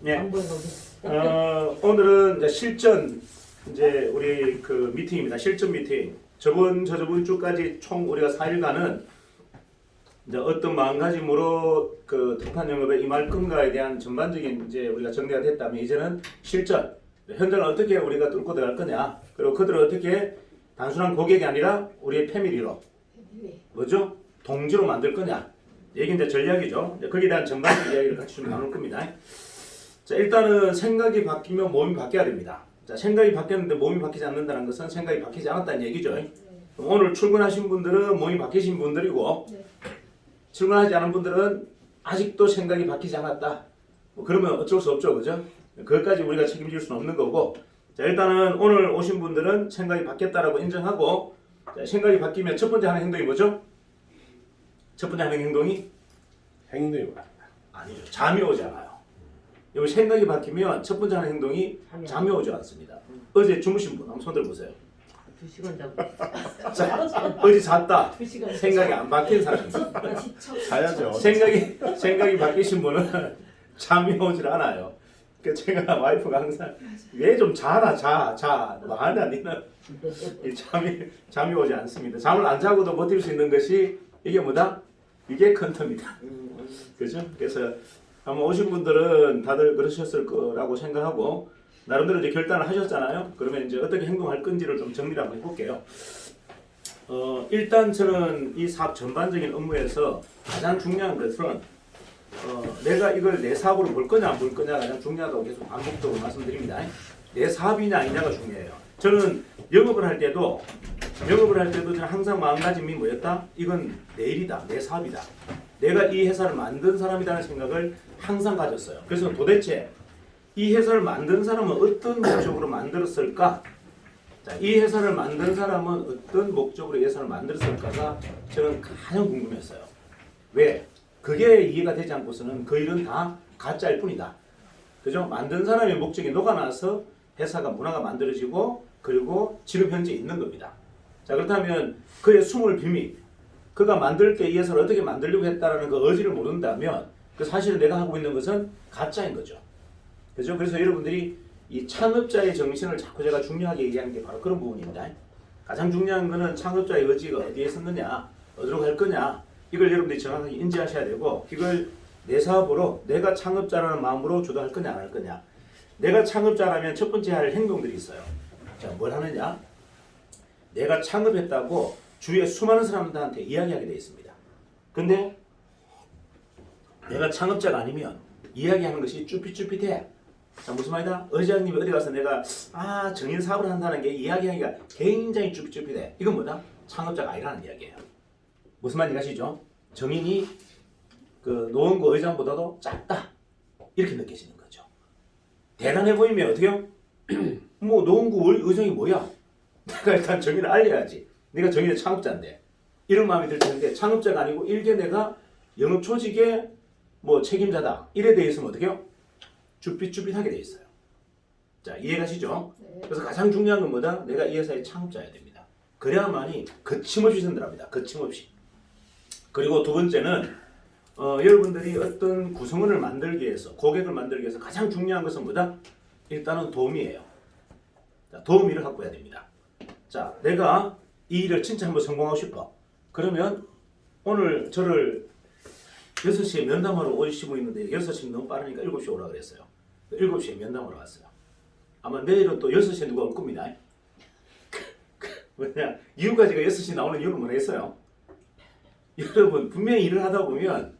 네. 오늘은 이제 실전 이제 우리 그 미팅입니다. 실전 미팅. 저번 주까지 총 우리가 4일간은 이제 어떤 마음가짐으로 그 등판 영업에 임할 건가에 대한 전반적인 이제 우리가 정리가 됐다면 이제는 실전. 현장을 어떻게 우리가 뚫고 들어갈 거냐. 그리고 그들을 어떻게 단순한 고객이 아니라 우리의 패밀리로 뭐죠? 동지로 만들 거냐. 이게 이제 전략이죠. 거기에 대한 전반적 이야기를 같이 좀 나눌 겁니다. 자, 일단은 생각이 바뀌면 몸이 바뀌어야 됩니다. 자, 생각이 바뀌었는데 몸이 바뀌지 않는다는 것은 생각이 바뀌지 않았다는 얘기죠. 오늘 출근하신 분들은 몸이 바뀌신 분들이고 출근하지 않은 분들은 아직도 생각이 바뀌지 않았다. 뭐 그러면 어쩔 수 없죠. 그죠? 그것까지 우리가 책임질 수는 없는 거고 자, 일단은 오늘 오신 분들은 생각이 바뀌었다라고 인정하고 자, 생각이 바뀌면 첫 번째 하는 행동이 뭐죠? 첫 번째 하는 행동이? 행동이 뭐야? 아니죠. 잠이 오지 않아요. 여기 생각이 바뀌면 첫 번째 하는 행동이 잠이 오지 않습니다. 어제 주무신 분 한번 손 들어보세요. 2시간 자고 자, 어제 잤다. 2시간 생각이 안 바뀐 사람. 자야죠. 생각이 바뀌신 분은 잠이 오질 않아요. 그 제가 와이프가 항상 왜 좀 자라 자 뭐하냐 니는 이 잠이 오지 않습니다. 잠을 안 자고도 버틸 수 있는 것이 이게 뭐다? 이게 컨터입니다. 그죠? 그래서 아마 오신 분들은 다들 그러셨을 거라고 생각하고 나름대로 이제 결단을 하셨잖아요. 그러면 이제 어떻게 행동할 건지를 좀 정리를 한번 해볼게요. 일단 저는 이 사업 전반적인 업무에서 가장 중요한 것은 내가 이걸 내 사업으로 볼 거냐 안 볼 거냐가 가장 중요하다고 계속 반복적으로 말씀드립니다. 내 사업이냐 아니냐가 중요해요. 저는 영업을 할 때도 저는 항상 마음가짐이 뭐였다? 이건 내 일이다. 내 사업이다. 내가 이 회사를 만든 사람이라는 생각을 항상 가졌어요. 그래서 도대체 이 회사를 만든 사람은 어떤 목적으로 만들었을까? 자, 이 회사를 만든 사람은 어떤 목적으로 이 회사를 만들었을까가 저는 가장 궁금했어요. 왜? 그게 이해가 되지 않고서는 그 일은 다 가짜일 뿐이다. 그죠? 만든 사람의 목적이 녹아나서 회사가 문화가 만들어지고 그리고 지금 현재 있는 겁니다. 자, 그렇다면 그의 숨을 비밀, 그가 만들 때 이 회사를 어떻게 만들려고 했다라는 그 의지를 모른다면 그 사실은 내가 하고 있는 것은 가짜인 거죠. 그죠? 그래서 여러분들이 이 창업자의 정신을 자꾸 제가 중요하게 얘기하는 게 바로 그런 부분입니다. 가장 중요한 거는 창업자의 의지가 어디에 있었느냐, 어디로 갈 거냐, 이걸 여러분들이 정확하게 인지하셔야 되고 이걸 내 사업으로 내가 창업자라는 마음으로 주도할 거냐 안 할 거냐. 내가 창업자라면 첫 번째 할 행동들이 있어요. 자, 뭘 하느냐? 내가 창업했다고 주위에 수많은 사람들한테 이야기하게 되어 있습니다. 근데 내가 창업자가 아니면 이야기하는 것이 쭈삣쭈삣해. 자, 무슨 말이다? 의장님이 어디 가서 내가 정인 사업을 한다는 게 이야기하기가 굉장히 쭈삣쭈삣해. 이건 뭐다? 창업자가 아니라는 이야기예요. 무슨 말인지 아시죠? 정인이 그 노원구 의장보다도 작다. 이렇게 느껴지는 거죠. 대단해 보이면 어떻게요? 뭐 노원구 의장이 뭐야? 내가 일단 정인을 알려야지. 내가 정인의 창업자인데. 이런 마음이 들 텐데 창업자가 아니고 일개 내가 영업 조직의 뭐 책임자다. 이래 돼 있으면 어떻게요? 쭈삣쭈삣하게 돼 있어요. 자, 이해가시죠? 그래서 가장 중요한 건 뭐다? 내가 이 회사의 창업자여야 됩니다. 그래야만이 거침없이 선들합니다. 거침없이. 그리고 두 번째는 여러분들이 어떤 구성원을 만들기 위해서 고객을 만들기 위해서 가장 중요한 것은 뭐다? 일단은 도움이에요. 자, 도움이를 갖고 해야 됩니다. 자, 내가 이 일을 진짜 한번 성공하고 싶어. 그러면 오늘 저를 6시에 면담하러 오시고 있는데 6시 너무 빠르니까 7시에 오라 그랬어요. 7시에 면담하러 왔어요. 아마 내일은 또 6시에 누가 올 겁니다. 뭐냐, 이유가 제가 6시에 나오는 이유를 모르겠어요. 여러분, 분명히 일을 하다 보면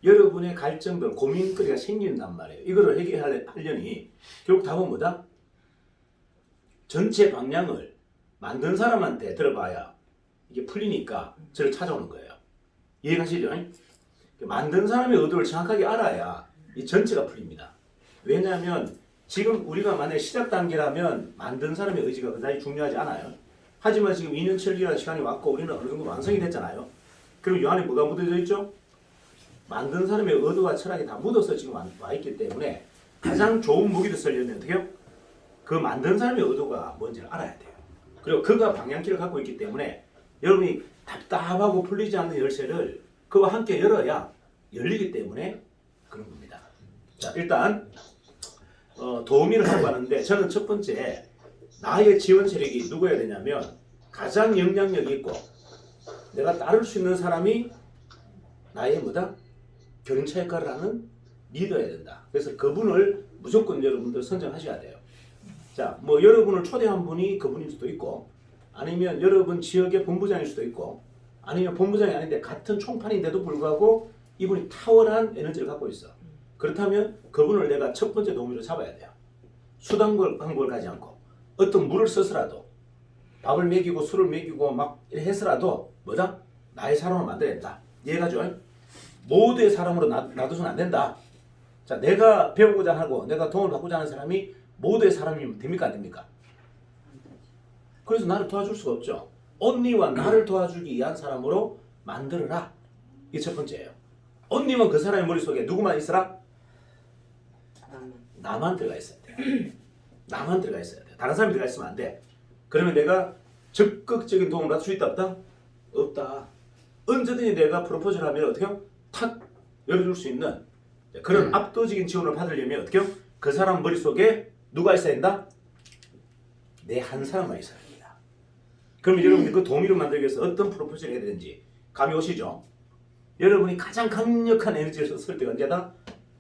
여러분의 갈증들, 고민거리가 생긴단 말이에요. 이거를 해결하려니 결국 답은 뭐다? 전체 방향을 만든 사람한테 들어봐야 이게 풀리니까 저를 찾아오는 거예요. 이해가시죠? 만든 사람의 의도를 정확하게 알아야 이 전체가 풀립니다. 왜냐하면 지금 우리가 만약에 시작 단계라면 만든 사람의 의지가 그다지 중요하지 않아요. 하지만 지금 2년 7개월 시간이 왔고 우리는 어느 정도 완성이 됐잖아요. 그럼 이 안에 뭐가 묻어져 있죠? 만든 사람의 의도와 철학이 다 묻어서 지금 와 있기 때문에 가장 좋은 무기를 쓰려면 어떻게 해요? 그 만든 사람의 의도가 뭔지를 알아야 돼요. 그리고 그가 방향키를 갖고 있기 때문에 여러분이 답답하고 풀리지 않는 열쇠를 그와 함께 열어야 열리기 때문에 그런 겁니다. 자, 일단 도우미를 하고 하는데 저는 첫 번째 나의 지원 세력이 누구여야 되냐면 가장 영향력이 있고 내가 따를 수 있는 사람이 나의 뭐다? 견인차 역할을 하는 리더여야 된다. 그래서 그분을 무조건 여러분들 선정하셔야 돼요. 자, 뭐 여러분을 초대한 분이 그분일 수도 있고 아니면 여러분 지역의 본부장일 수도 있고 아니면 본부장이 아닌데 같은 총판인데도 불구하고 이분이 탁월한 에너지를 갖고 있어. 그렇다면 그분을 내가 첫 번째 도우미로 잡아야 돼요. 수단광고를 가지 않고 어떤 물을 써서라도 밥을 먹이고 술을 먹이고 막 해서라도 뭐다? 나의 사람을 만들어야 된다. 이해가죠? 모두의 사람으로 놔두서는 안 된다. 자, 내가 배우고자 하고 내가 도움을 받고자 하는 사람이 모두의 사람이면 됩니까? 안 됩니까? 그래서 나를 도와줄 수가 없죠. 언니와 나를 도와주기 위한 사람으로 만들어라. 이게 첫 번째예요. 언니는 그 사람의 머릿속에 누구만 있어라? 나만 들어가 있어야 돼요. 나만 들어가 있어야 돼요. 다른 사람이 들어가 있으면 안 돼. 그러면 내가 적극적인 도움을 받을 수 있다 없다? 없다. 언제든지 내가 프로포즈를 하면 어떻게 해요? 탁 열어줄 수 있는 그런 압도적인 지원을 받으려면 어떻게 해요? 그 사람 머릿속에 누가 있어야 된다? 내 한 사람만 있어야 됩니다. 그러면 여러분들 그 도우미를 만들기 위해서 어떤 프로포즈를 해야 되는지 감이 오시죠? 여러분이 가장 강력한 에너지를 썼을 때가 언제다?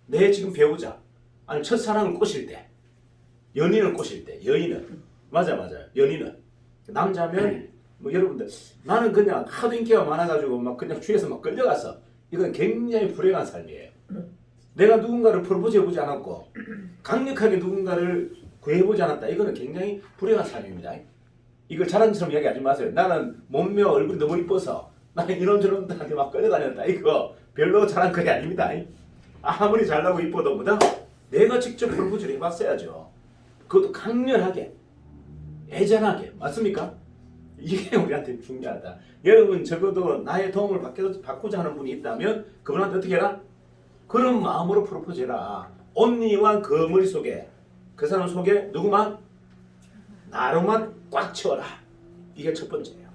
내 지금 배우자 아니 첫사랑을 꼬실 때 연인을 꼬실 때 여인은 맞아요. 연인은 남자면 뭐 여러분들 나는 그냥 하도 인기가 많아가지고 막 그냥 취해서 막 끌려갔어. 이건 굉장히 불행한 삶이에요. 내가 누군가를 프로포즈 해보지 않았고 강력하게 누군가를 구해보지 않았다. 이거는 굉장히 불행한 삶입니다. 이걸 자랑처럼 이야기하지 마세요. 나는 몸매 얼굴이 너무 이뻐서 나는 이런저런한테 막 끌려다녔다. 이거 별로 자랑거리 아닙니다. 아무리 잘나고 이뻐도 뭐다? 내가 직접 프로포즈를 해봤어야죠. 그것도 강렬하게 애잔하게 맞습니까? 이게 우리한테 중요하다. 여러분 적어도 나의 도움을 받고자 하는 분이 있다면 그분한테 어떻게 해라? 그런 마음으로 프로포즈해라. 언니와 그 머릿속에 그 사람 속에 누구만? 나로만 꽉 채워라. 이게 첫 번째예요.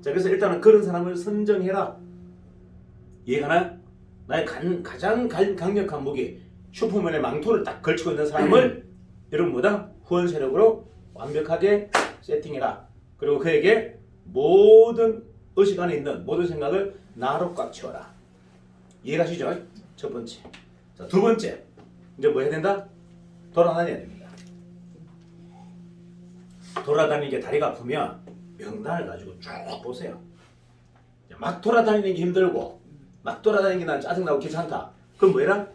자, 그래서 일단은 그런 사람을 선정해라. 이해가나요? 나의 가장 강력한 무기 슈퍼맨의 망토를 딱 걸치고 있는 사람을 여러분 뭐다? 후원 세력으로 완벽하게 세팅해라. 그리고 그에게 모든 의식 안에 있는 모든 생각을 나로 꽉 채워라. 이해가시죠? 첫 번째. 자, 두 번째. 이제 뭐 해야 된다? 돌아다녀야 됩니다. 돌아다니는 게 다리가 아프면 명단을 가지고 쭉 보세요. 막 돌아다니는 게 힘들고 막 돌아다니는 게 난 짜증나고 귀찮다. 그럼 뭐 해라?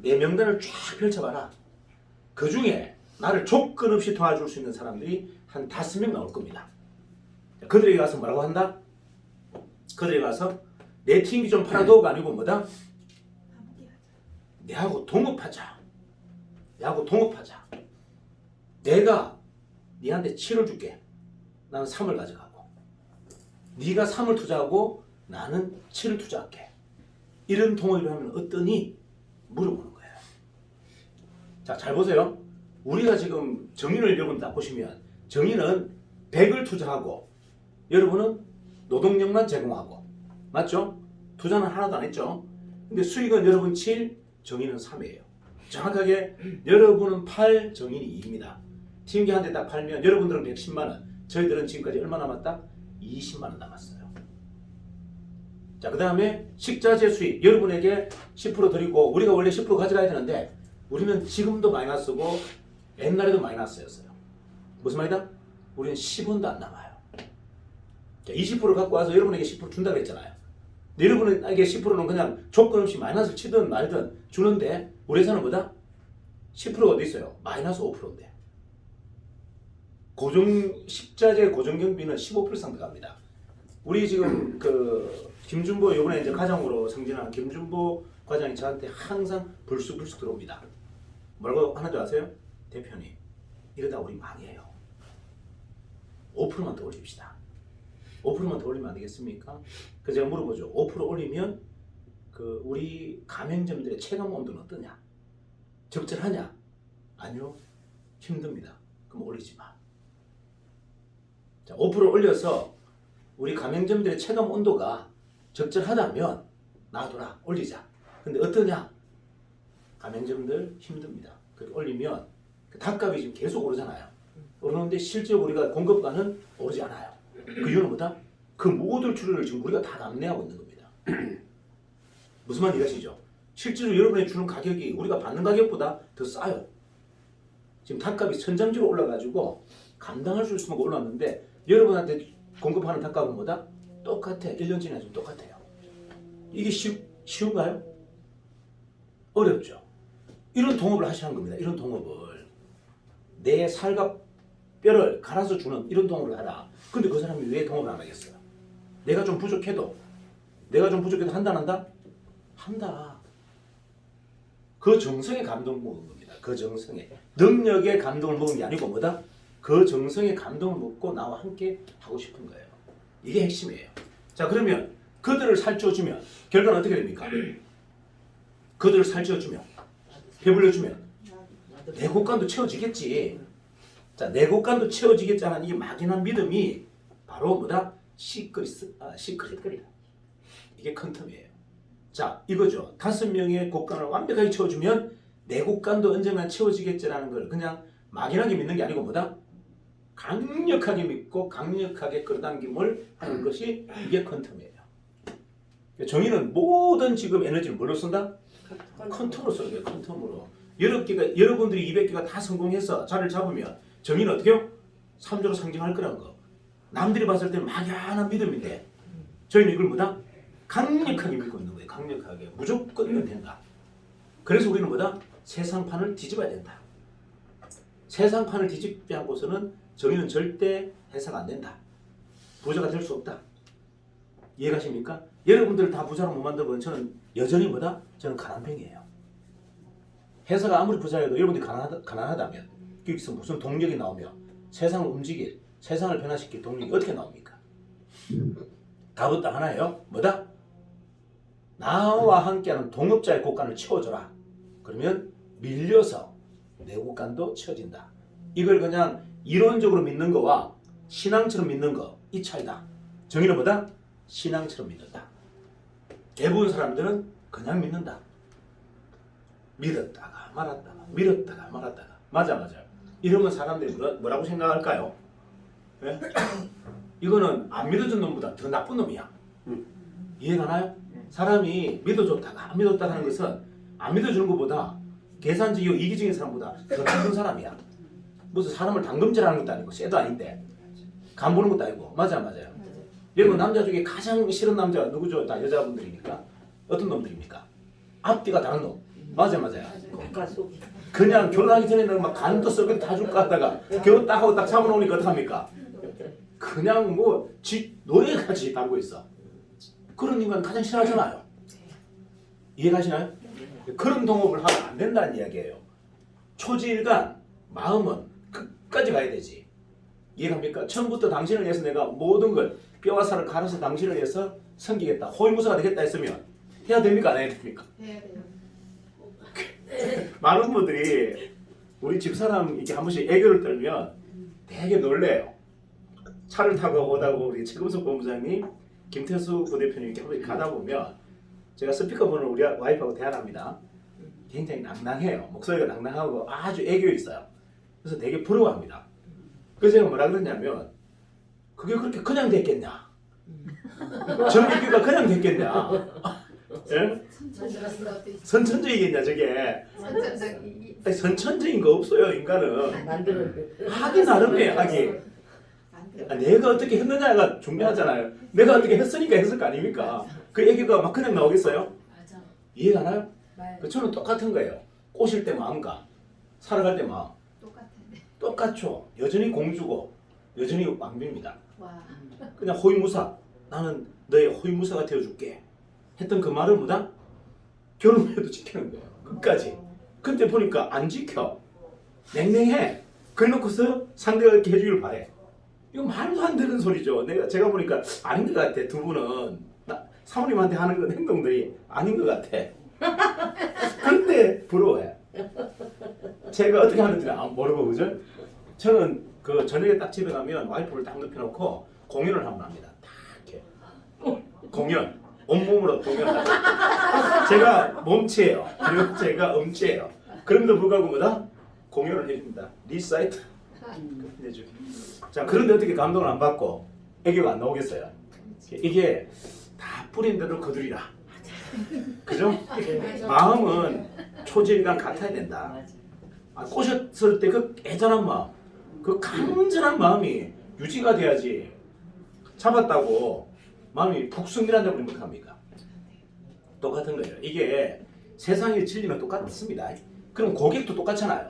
내 명단을 쫙 펼쳐봐라. 그 중에 나를 조건 없이 도와줄 수 있는 사람들이 한 5명 나올 겁니다. 그들에게 가서 뭐라고 한다? 그들에게 가서 내 팀이 좀 팔아도가 아니고 뭐다? 내하고 동업하자. 내하고 동업하자. 내가 니한테 7을 줄게. 나는 3을 가져가고 네가 3을 투자하고 나는 7을 투자할게. 이런 동업을 하면 어떠니? 물어보는 거예요. 자, 잘 보세요. 우리가 지금 정의를 여러분 딱 보시면 정의는 100을 투자하고 여러분은 노동력만 제공하고 맞죠? 투자는 하나도 안 했죠? 근데 수익은 여러분 7, 정의는 3이에요. 정확하게 여러분은 8, 정의는 2입니다. 팀기 한 대 딱 팔면 여러분들은 110만 원, 저희들은 지금까지 얼마 남았다? 20만 원 남았어요. 자, 그 다음에 식자재 수익 여러분에게 10% 드리고 우리가 원래 10% 가져가야 되는데 우리는 지금도 마이너스고 옛날에도 마이너스였어요. 무슨 말이다? 우리는 10원도 안 남아요. 자, 20% 갖고 와서 여러분에게 10% 준다고 했잖아요. 여러분에게 10%는 그냥 조건 없이 마이너스를 치든 말든 주는데 우리 회사는 뭐다? 10%가 어디 있어요? 마이너스 5%인데. 식자재 고정경비는 15% 이상 들어갑니다. 우리 지금 그 김준보 이번에 이제 과장으로 승진한 김준보 과장이 저한테 항상 불쑥불쑥 들어옵니다. 뭐라고 하는 줄 아세요? 대표님, 이러다 우리 망해요. 5%만 더 올립시다. 5%만 더 올리면 안 되겠습니까? 그래서 제가 물어보죠. 5% 올리면 그 우리 가맹점들의 체감 온도는 어떠냐? 적절하냐? 아니요, 힘듭니다. 그럼 올리지 마. 자, 5% 올려서 우리 가맹점들의 체감 온도가 적절하다면 놔둬라, 올리자. 근데 어떠냐? 가맹점들 힘듭니다. 그렇게 올리면 그 닭값이 지금 계속 오르잖아요. 오르는데 실제 우리가 공급가는 오르지 않아요. 그 이유는 뭐다? 그 모든 출혈을 지금 우리가 다 감내하고 있는 겁니다. 무슨 말 이해하시죠? 실제로 여러분이 주는 가격이 우리가 받는 가격보다 더 싸요. 지금 닭값이 천장지로 올라가지고 감당할 수 있을 만큼 올랐는데 여러분한테 공급하는 닭값은 뭐다? 똑같아. 1년 전에 좀 똑같아요. 이게 쉬운가요? 어렵죠. 이런 동업을 하시는 겁니다. 이런 동업을. 내 살과 뼈를 갈아서 주는 이런 동업을 하라. 근데 그 사람이 왜 동업을 안 하겠어요? 내가 좀 부족해도 한다 안 한다? 한다. 그 정성의 감동을 먹은 겁니다. 그 정성의 능력의 감동을 먹은 게 아니고 뭐다? 그 정성의 감동을 먹고 나와 함께 하고 싶은 거예요. 이게 핵심이에요. 자, 그러면 그들을 살찌워주면 결과는 어떻게 됩니까? 그들을 살찌워주면 배불려주면 내 곳간도 채워지겠지. 자, 내 곳간도 채워지겠지 하는 이 막연한 믿음이 바로 뭐다? 시크릿. 이게 큰 텀이에요. 자, 이거죠. 5명의 곳간을 완벽하게 채워주면 내 곳간도 언젠간 채워지겠지라는 걸 그냥 막연하게 믿는 게 아니고 뭐다? 강력하게 믿고 강력하게 끌어당김을 하는 것이 이게 퀀텀이에요. 정의는 모든 지금 에너지를 뭘로 쓴다? 퀀텀으로 쓰는 거예요. 퀀텀으로. 여러분들이 200개가 다 성공해서 자리를 잡으면 정의는 어떻게 해요? 3조로 상징할 거라는 거. 남들이 봤을 때는 막연한 믿음인데 저희는 이걸 뭐다? 강력하게 믿고 있는 거예요. 강력하게. 무조건 된다. 그래서 우리는 뭐다? 세상판을 뒤집어야 된다. 세상판을 뒤집지 않고서는 정의는 절대 해사가 안 된다. 부자가 될 수 없다. 이해가십니까? 여러분들 다 부자로 못 만들면 저는 여전히 뭐다? 저는 가난뱅이에요. 회사가 아무리 부자여도 여러분들이 가난하다면 여기서 무슨 동력이 나오며 세상을 움직일, 세상을 변화시킬 동력이 어떻게 나옵니까? 답은 딱 하나예요. 뭐다? 나와 함께하는 동업자의 곳간을 채워줘라. 그러면 밀려서 내 곳간도 채워진다. 이걸 그냥 이론적으로 믿는 거와 신앙처럼 믿는 거, 이 차이다. 정의는 뭐다? 신앙처럼 믿는다. 대부분 사람들은 그냥 믿는다. 믿었다가 말았다가 믿었다가 말았다가 맞아. 이러면 사람들이 뭐라고 생각할까요? 네? 이거는 안 믿어준 놈보다 더 나쁜 놈이야. 이해가나요? 사람이 믿어줬다가 안 믿었다가 하는 것은 안 믿어주는 것보다 계산적이고 이기적인 사람보다 더 나쁜 사람이야. 무슨 사람을 당금질하는 것도 아니고 쇠도 아닌데 간 보는 것도 아니고 맞아요. 여러분 남자 중에 가장 싫은 남자가 누구죠? 다 여자분들이니까. 어떤 놈들입니까? 앞뒤가 다른 놈. 맞아요. 그냥 결혼하기 전에는 막 간도 썩은 다 줄까 하다가 결혼 딱 하고 딱 잡아놓으니까 어떡합니까? 그냥 뭐 노예같이 달고 있어. 그런 인간 가장 싫어하잖아요. 이해가시나요? 그런 동업을 하면 안 된다는 이야기예요. 초지일간 마음은 끝까지 가야 되지. 이해갑니까? 처음부터 당신을 위해서 내가 모든 걸 뼈와 살을 갈아서 당신을 위해서 섬기겠다. 호위무사가 되겠다 했으면 해야 됩니까? 안 해야 됩니까? 해야 돼요. 많은 분들이 우리 집사람 이렇게 한 번씩 애교를 떨면 되게 놀래요. 차를 타고 오다가 우리 최금석 본부장님, 김태수 부대표님 이렇게 한 번씩 가다 보면 제가 스피커폰을 우리 와이프하고 대화합니다. 굉장히 낭낭해요. 목소리가 낭낭하고 아주 애교 있어요. 그래서 되게 부러워합니다. 그래서 제가 뭐라 그러냐면 그게 그렇게 그냥 됐겠냐? 저 애교가 그냥 됐겠냐? 예? 선천적이겠냐 저게? 선천적인 거 없어요 인간은. 하기 나름이에요 하기. 내가 어떻게 했느냐가 중요하잖아요. 내가 어떻게 했으니까 했을 거 아닙니까? 그 애교가 막 그냥 나오겠어요? 맞아. 이해가 나요? 말. 저는 똑같은 거예요. 꼬실 때 마음과 살아갈 때 마음 똑같아. 똑같죠. 여전히 공주고 여전히 왕비입니다. 와. 그냥 호위무사. 나는 너의 호위무사가 되어줄게. 했던 그 말을 뭐다? 결혼 후에도 지키는 거예요. 끝까지. 근데 보니까 안 지켜. 냉랭해. 그래놓고서 상대가 이렇게 해주길 바래. 이거 말도 안 되는 소리죠. 제가 보니까 아닌 것 같아. 두 분은 사모님한테 하는 그런 행동들이 아닌 것 같아. 근데 부러워해. 제가 어떻게 하는지 모르고 그죠? 저는 그 저녁에 딱 집에 가면 와이프를 딱 눕혀놓고 공연을 한번 합니다. 딱 이렇게 공연. 온몸으로 공연하죠. 제가 몸체예요. 그리고 제가 음체예요. 그럼에도 불구하고 뭐다? 공연을 해줍니다. 리사이트 해주기. 자, 그런데 어떻게 감동을 안 받고 애교가 안 나오겠어요? 이게 다 뿌린 대로 거두리라. 그죠? 마음은 초지일관 같아야 된다. 꼬셨을 때 그 애절한 마음, 그 간절한 마음이 유지가 돼야지. 잡았다고 마음이 북승이란다 버리면 어떡합니까? 똑같은 거예요. 이게 세상의 진리는 똑같습니다. 그럼 고객도 똑같잖아요.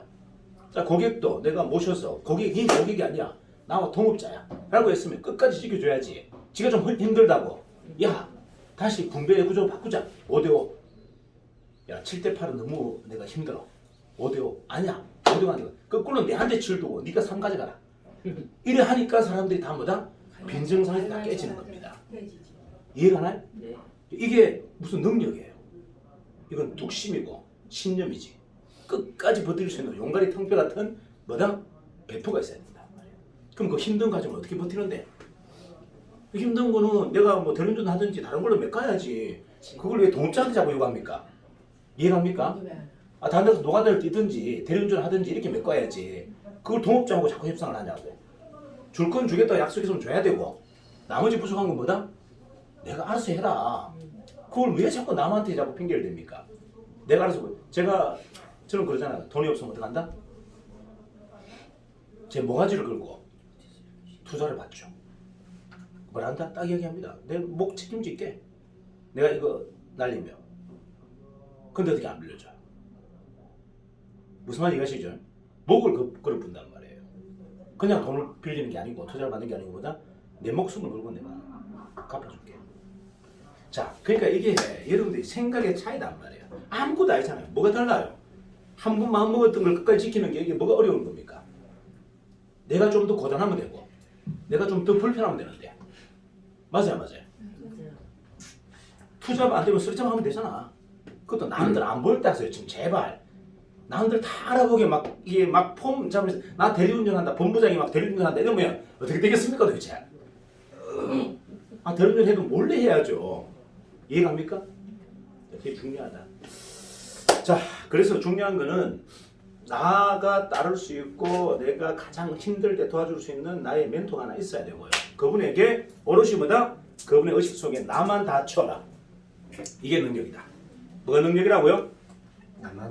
자, 고객도 내가 모셔서 고객이 고객이 아니야. 나와 동업자야. 라고 했으면 끝까지 지켜줘야지. 지가 좀 힘들다고. 야, 다시 분배 구조 바꾸자. 5대5. 야, 7대8은 너무 내가 힘들어. 5대5. 아니야. 5대5 아니야. 거꾸로 내한테 7 두고 네가 3 가져가라. 이래 하니까 사람들이 다 뭐다? 빈정상이 다 깨지는 겁니다. 이해가 가나요? 네. 이게 무슨 능력이에요. 이건 뚝심이고 신념이지. 끝까지 버틸 수 있는 용가리 탕뼈 같은 뭐다? 배포가 있어야 된다. 그럼 그 힘든 과정을 어떻게 버티는데? 그 힘든 거는 내가 뭐 대리운전 하든지 다른 걸로 메꿔야지. 그걸 왜 동업자한테 자꾸 요구합니까? 이해갑니까? 아, 다른 데서 노가다를 뛰든지 대리운전 하든지 이렇게 메꿔야지. 그걸 동업자하고 자꾸 협상을 하냐고. 줄 건 주겠다 약속했으면 줘야 되고 나머지 부족한 건 뭐다? 내가 알아서 해라. 그걸 왜 자꾸 남한테 자꾸 핑계를 댑니까? 내가 알아서 저는 그러잖아요. 돈이 없으면 어떡한다? 제 모가지를 걸고 투자를 받죠. 뭘 한다? 딱 얘기합니다. 내 목 책임질게. 내가 이거 날리면. 근데 어떻게 안 빌려줘요? 무슨 말인지 아시죠? 목을 걸어 분단 말이에요. 그냥 돈을 빌리는 게 아니고 투자를 받는 게 아니고 뭐다? 내 목숨을 걸고 내가 갚아줄게. 자, 그러니까 이게 여러분들이 생각의 차이단 말이에요. 아무것도 아니잖아요. 뭐가 달라요? 한 번 마음 먹었던 걸 끝까지 지키는 게 이게 뭐가 어려운 겁니까? 내가 좀 더 고단하면 되고 내가 좀 더 불편하면 되는데 맞아요. 투자가 안 되면 쓰리점 하면 되잖아. 그것도 남들 안 볼 때 하세요. 지금 제발 남들 다 알아보게 막 이게 막 폼 잡으면서 나 대리운전한다. 본부장이 막 대리운전한다 이러면 어떻게 되겠습니까 도대체? 아, 대리운전 해도 몰래 해야죠. 이해갑니까? 되게 중요하다. 자, 그래서 중요한 거는 나가 따를 수 있고 내가 가장 힘들 때 도와줄 수 있는 나의 멘토가 하나 있어야 되고요. 그분에게 오롯이 뭐다? 그분의 의식 속에 나만 다 채워라. 이게 능력이다. 뭐가 능력이라고요?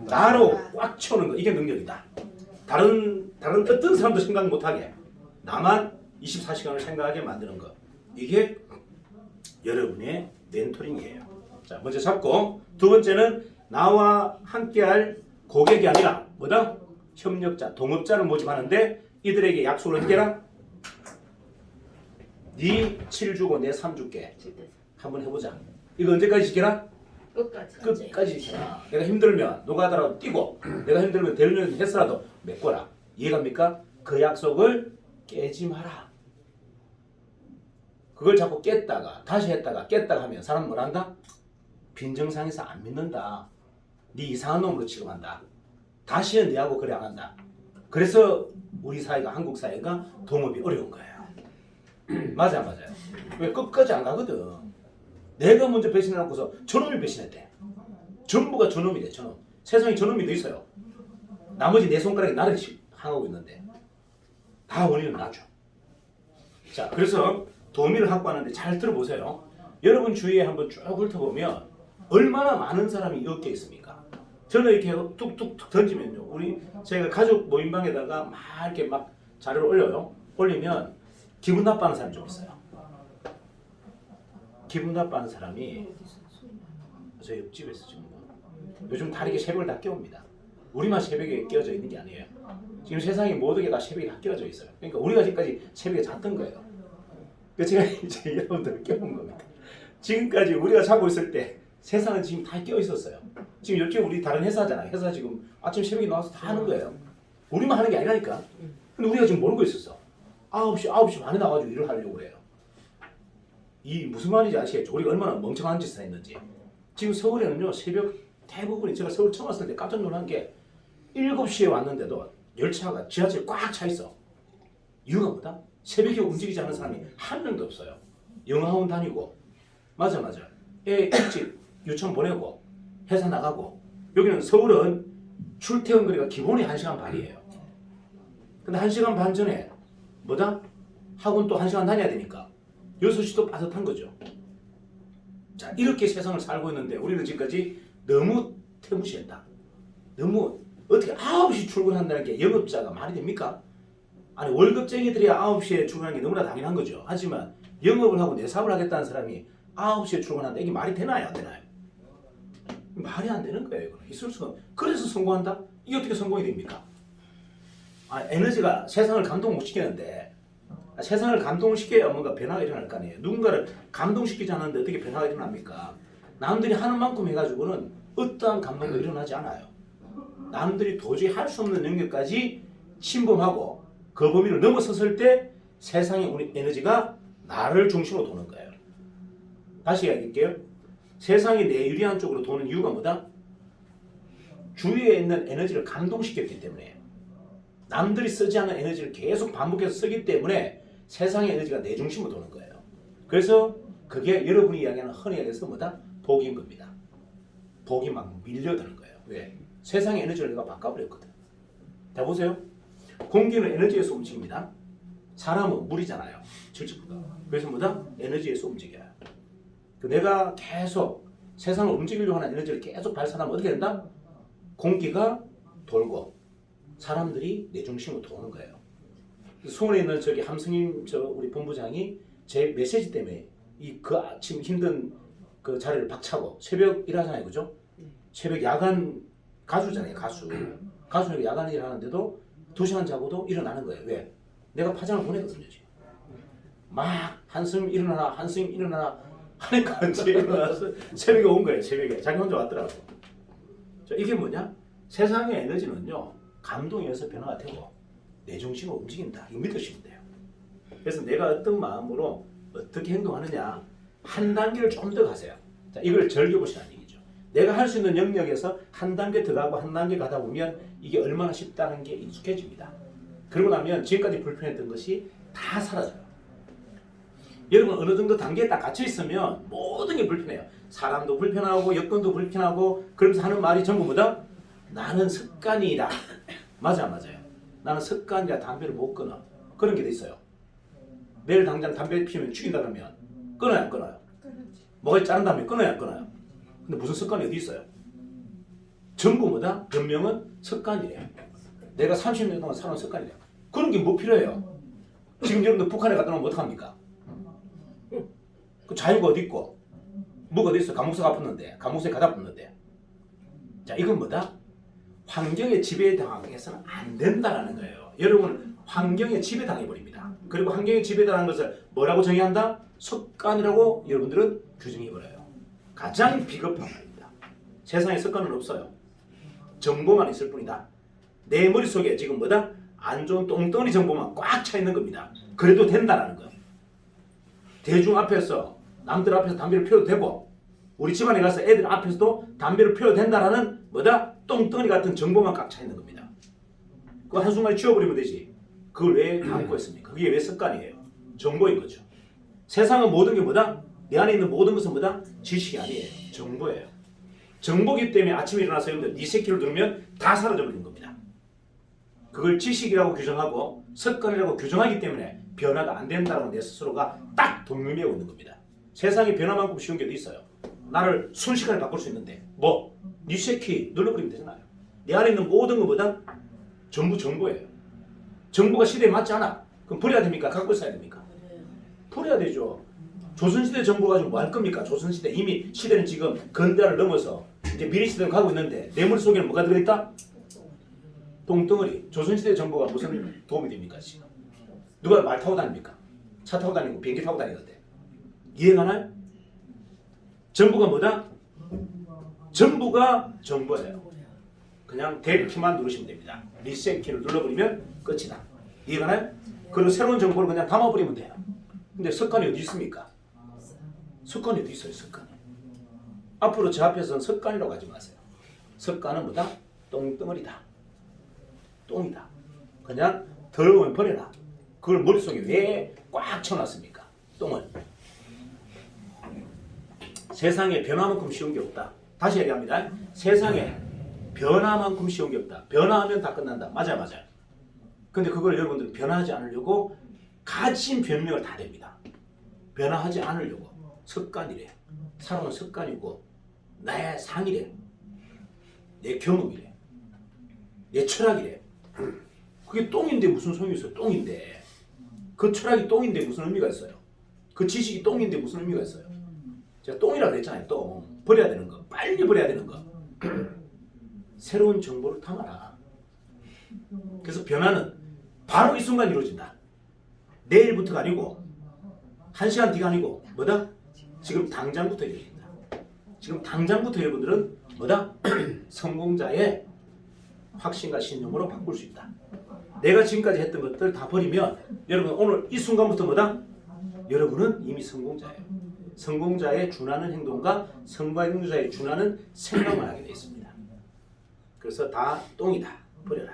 나로 꽉 채우는 거. 이게 능력이다. 다른 어떤 사람도 생각 못하게 나만 24시간을 생각하게 만드는 거. 이게 여러분의 멘토링이에요. 자, 먼저 잡고 두 번째는 나와 함께할 고객이 아니라 뭐다? 협력자, 동업자를 모집하는데 이들에게 약속을 어떻게 해라? 네 7 주고 내 3 줄게. 한번 해보자. 이거 언제까지 지켜라? 끝까지 지켜라. 내가 힘들면 노가다라도 뛰고 내가 힘들면 대리운전 했어라도 메꿔라. 이해갑니까? 그 약속을 깨지 마라. 그걸 자꾸 깼다가 다시 했다가 깼다가 하면 사람은 뭐란다? 빈정상에서 안 믿는다. 네 이상한 놈으로 취급한다. 다시는 네하고 그래 안 한다. 그래서 우리 사회가 한국 사회가 동업이 어려운 거예요. 맞아요. 왜 끝까지 안 가거든. 내가 먼저 배신해놓고서 저놈이 배신했대. 전부가 저놈이 돼. 저놈. 세상에 저놈이 더 있어요. 나머지 내 손가락이 나를 향하고 있는데 다 원인은 나죠. 자, 그래서 도미를 확보하는데 잘 들어보세요. 여러분 주위에 한번 쭉 훑어보면 얼마나 많은 사람이 엮여 있습니까? 저는 이렇게 툭툭툭 던지면요. 제가 가족 모임방에다가 막 이렇게 막 자료를 올려요. 올리면 기분 나빠하는 사람이 좀 있어요. 기분 나빠하는 사람이 저 옆집에서 지금 요즘 다르게 새벽을 다 깨웁니다. 우리만 새벽에 깨어져 있는 게 아니에요. 지금 세상의 모든 게 다 새벽에 다 깨어져 있어요. 그러니까 우리가 지금까지 새벽에 잤던 거예요. 그래서 제가 이제 여러분들을 깨운 겁니다. 지금까지 우리가 자고 있을 때 세상은 지금 다 깨어 있었어요. 지금 요즘 우리 다른 회사잖아요. 회사 지금 아침 새벽에 나와서 다 하는 거예요. 우리만 하는 게 아니라니까. 근데 우리가 지금 모르고 있었어. 9시 반에 나와가지고 일을 하려고 그래요. 이 무슨 말인지 아시겠죠? 우리가 얼마나 멍청한 짓을 했는지. 지금 서울에는요, 새벽 대부분이 제가 서울 처음 왔을 때 깜짝 놀란 게 7시에 왔는데도 열차가 지하철 꽉 차 있어. 이유가 뭐다? 새벽에 움직이지 않는 사람이 한 명도 없어요. 영화원 다니고. 맞아. 일찍 유치원 보내고 회사 나가고 여기는 서울은 출퇴근 거리가 기본이 1시간 반이에요. 근데 1시간 반 전에 뭐다? 학원 또 1시간 다녀야 되니까 6시도 빠듯한 거죠. 자, 이렇게 세상을 살고 있는데 우리는 지금까지 너무 태무시했다. 너무 어떻게 9시 출근한다는 게 영업자가 말이 됩니까? 아니 월급쟁이들이 9시에 출근하는 게 너무나 당연한 거죠. 하지만 영업을 하고 내 사업을 하겠다는 사람이 9시에 출근한다. 이게 말이 되나요? 안 되나요? 말이 안 되는 거예요. 이거는. 있을 수가. 그래서 성공한다? 이게 어떻게 성공이 됩니까? 에너지가 세상을 감동 못 시키는데 세상을 감동시켜야 뭔가 변화가 일어날 거 아니에요. 누군가를 감동시키지 않는데 어떻게 변화가 일어납니까? 남들이 하는 만큼 해가지고는 어떠한 감동도 일어나지 않아요. 남들이 도저히 할 수 없는 영역까지 침범하고 그 범위를 넘어섰을 때 세상의 우리 에너지가 나를 중심으로 도는 거예요. 다시 이야기할게요. 세상이 내 유리한 쪽으로 도는 이유가 뭐다? 주위에 있는 에너지를 감동시켰기 때문에 남들이 쓰지 않는 에너지를 계속 반복해서 쓰기 때문에 세상의 에너지가 내 중심으로 도는 거예요. 그래서 그게 여러분이 이야기하는 흔히 얘기해서 뭐다? 복인 겁니다. 복이 막 밀려드는 거예요. 왜? 세상의 에너지를 내가 바꿔버렸거든. 자 보세요. 공기는 에너지에서 움직입니다. 사람은 물이잖아요. 70%. 그래서 뭐다? 에너지에서 움직여요. 내가 계속 세상을 움직이려고 하는 에너지를 계속 발산하면 어떻게 된다? 공기가 돌고 사람들이 내 중심으로 도는 거예요. 수원에 있는 저기 함승임 우리 본부장이 제 메시지 때문에 그 아침 힘든 그 자리를 박차고 새벽 일하잖아요, 그죠? 새벽 야간 가수잖아요, 가수. 가수는 야간 일하는데도 2시간 자고도 일어나는 거예요. 왜? 내가 파장을 보내거든요, 지금. 막 한승임 일어나라, 한승임 일어나라 하니까 이제 일어나서 새벽에 온 거예요, 새벽에. 자기 혼자 왔더라고. 자, 이게 뭐냐? 세상의 에너지는요, 감동에 의해서 변화가 되고 내 중심으로 움직인다. 이거 믿으시면 돼요. 그래서 내가 어떤 마음으로 어떻게 행동하느냐 한 단계를 좀 더 가세요. 자, 이걸 즐겨보시라는 얘기죠. 내가 할 수 있는 영역에서 한 단계 더 가고 한 단계 가다 보면 이게 얼마나 쉽다는 게 익숙해집니다. 그러고 나면 지금까지 불편했던 것이 다 사라져요. 여러분 어느 정도 단계에 딱 갇혀 있으면 모든 게 불편해요. 사람도 불편하고 여건도 불편하고 그러면서 하는 말이 전부 뭐다? 나는 습관이다. 맞아요. 나는 습관이라 담배를 못 끊어. 그런 게 돼 있어요. 내일 당장 담배 피우면 죽인다 그러면 끊어야 안 끊어요? 뭐가 자른다면 끊어야 안 끊어요? 근데 무슨 습관이 어디 있어요? 전부 뭐다? 변명은 습관이래요. 내가 30년 동안 살아온 습관이래요. 그런 게 뭐 필요해요? 지금 여러분들 북한에 갔다 오면 어떡합니까? 그 자유가 어디 있고 뭐가 어디 있어? 감옥서 붙는데 감옥서에 가다 붙는데. 자, 이건 뭐다? 환경에 지배당해서는 안 된다라는 거예요. 여러분 환경에 지배당해버립니다. 그리고 환경에 지배당하는 것을 뭐라고 정의한다? 습관이라고 여러분들은 규정해버려요. 가장 비겁한 말입니다. 세상에 습관은 없어요. 정보만 있을 뿐이다. 내 머릿속에 지금 뭐다? 안 좋은 똥덩어리 정보만 꽉 차 있는 겁니다. 그래도 된다라는 거. 대중 앞에서 남들 앞에서 담배를 피워도 되고 우리 집안에 가서 애들 앞에서도 담배를 피워도 된다라는 뭐다? 똥덩어리 같은 정보만 꽉 차 있는 겁니다. 그거 한순간에 치워버리면 되지. 그걸 왜 담고 있습니까? 그게 왜 습관이에요? 정보인 거죠. 세상은 모든 게 뭐다? 내 안에 있는 모든 것은 뭐다? 지식이 아니에요. 정보예요. 정보기 때문에 아침에 일어나서 여러분들 니세키를 누르면 다 사라져버리는 겁니다. 그걸 지식이라고 규정하고 습관이라고 규정하기 때문에 변화가 안 된다고 내 스스로가 딱 동의하고 있는 겁니다. 세상에 변화만큼 쉬운 게 어디 있어요? 나를 순식간에 바꿀 수 있는데 뭐? 니세키 눌러버리면 되잖아요. 내 안에 있는 모든 것보다 전부 정보예요. 정보가 시대에 맞지 않아. 그럼 버려야 됩니까? 갖고 있어야 됩니까? 버려야 되죠. 조선시대 정보 가지고 뭐 할 겁니까? 조선시대 이미 시대는 지금 근대화를 넘어서 이제 미래시대로 가고 있는데 내 머릿속에는 뭐가 들어있다? 똥덩어리. 조선시대 정보가 무슨 도움이 됩니까 지금? 누가 말 타고 다닙니까? 차 타고 다니고 비행기 타고 다니는데 이해가나요? 정보가 뭐다? 전부가 정보예요. 그냥 델키만 누르시면 됩니다. 리셋 키를 눌러버리면 끝이다. 이해가나요? 그리고 새로운 정보를 그냥 담아버리면 돼요. 근데 습관이 어디 있습니까? 습관이 어디 있어요? 습관이. 앞으로 제 앞에서는 습관이라고 하지 마세요. 습관은 뭐다? 똥덩어리다. 똥이다. 그냥 더러우면 버려라. 그걸 머릿속에 왜 꽉 쳐놨습니까? 똥을. 세상에 변화만큼 쉬운 게 없다. 다시 얘기합니다. 세상에 변화만큼 쉬운 게 없다. 변화하면 다 끝난다. 맞아요. 근데 그걸 여러분들은 변화하지 않으려고 가진 변명을 다 냅니다. 변화하지 않으려고. 습관이래. 살아온 습관이고 나의 상이래. 내 경험이래. 내 철학이래. 그게 똥인데 무슨 소용이 있어요. 똥인데. 그 철학이 똥인데 무슨 의미가 있어요. 그 지식이 똥인데 무슨 의미가 있어요. 제가 똥이라고 그랬잖아요. 똥. 버려야 되는 거. 빨리 버려야 되는 거. 새로운 정보를 담아라. 그래서 변화는 바로 이 순간 이루어진다. 내일부터가 아니고 1시간 뒤가 아니고 뭐다? 지금 당장부터 이루어진다. 지금 당장부터 여러분들은 뭐다? 성공자의 확신과 신념으로 바꿀 수 있다. 내가 지금까지 했던 것들 다 버리면 여러분 오늘 이 순간부터 뭐다? 여러분은 이미 성공자예요. 성공자에 준하는 행동과 성공자에 준하는 생각만 하게 되어 있습니다. 그래서 다 똥이다. 버려라.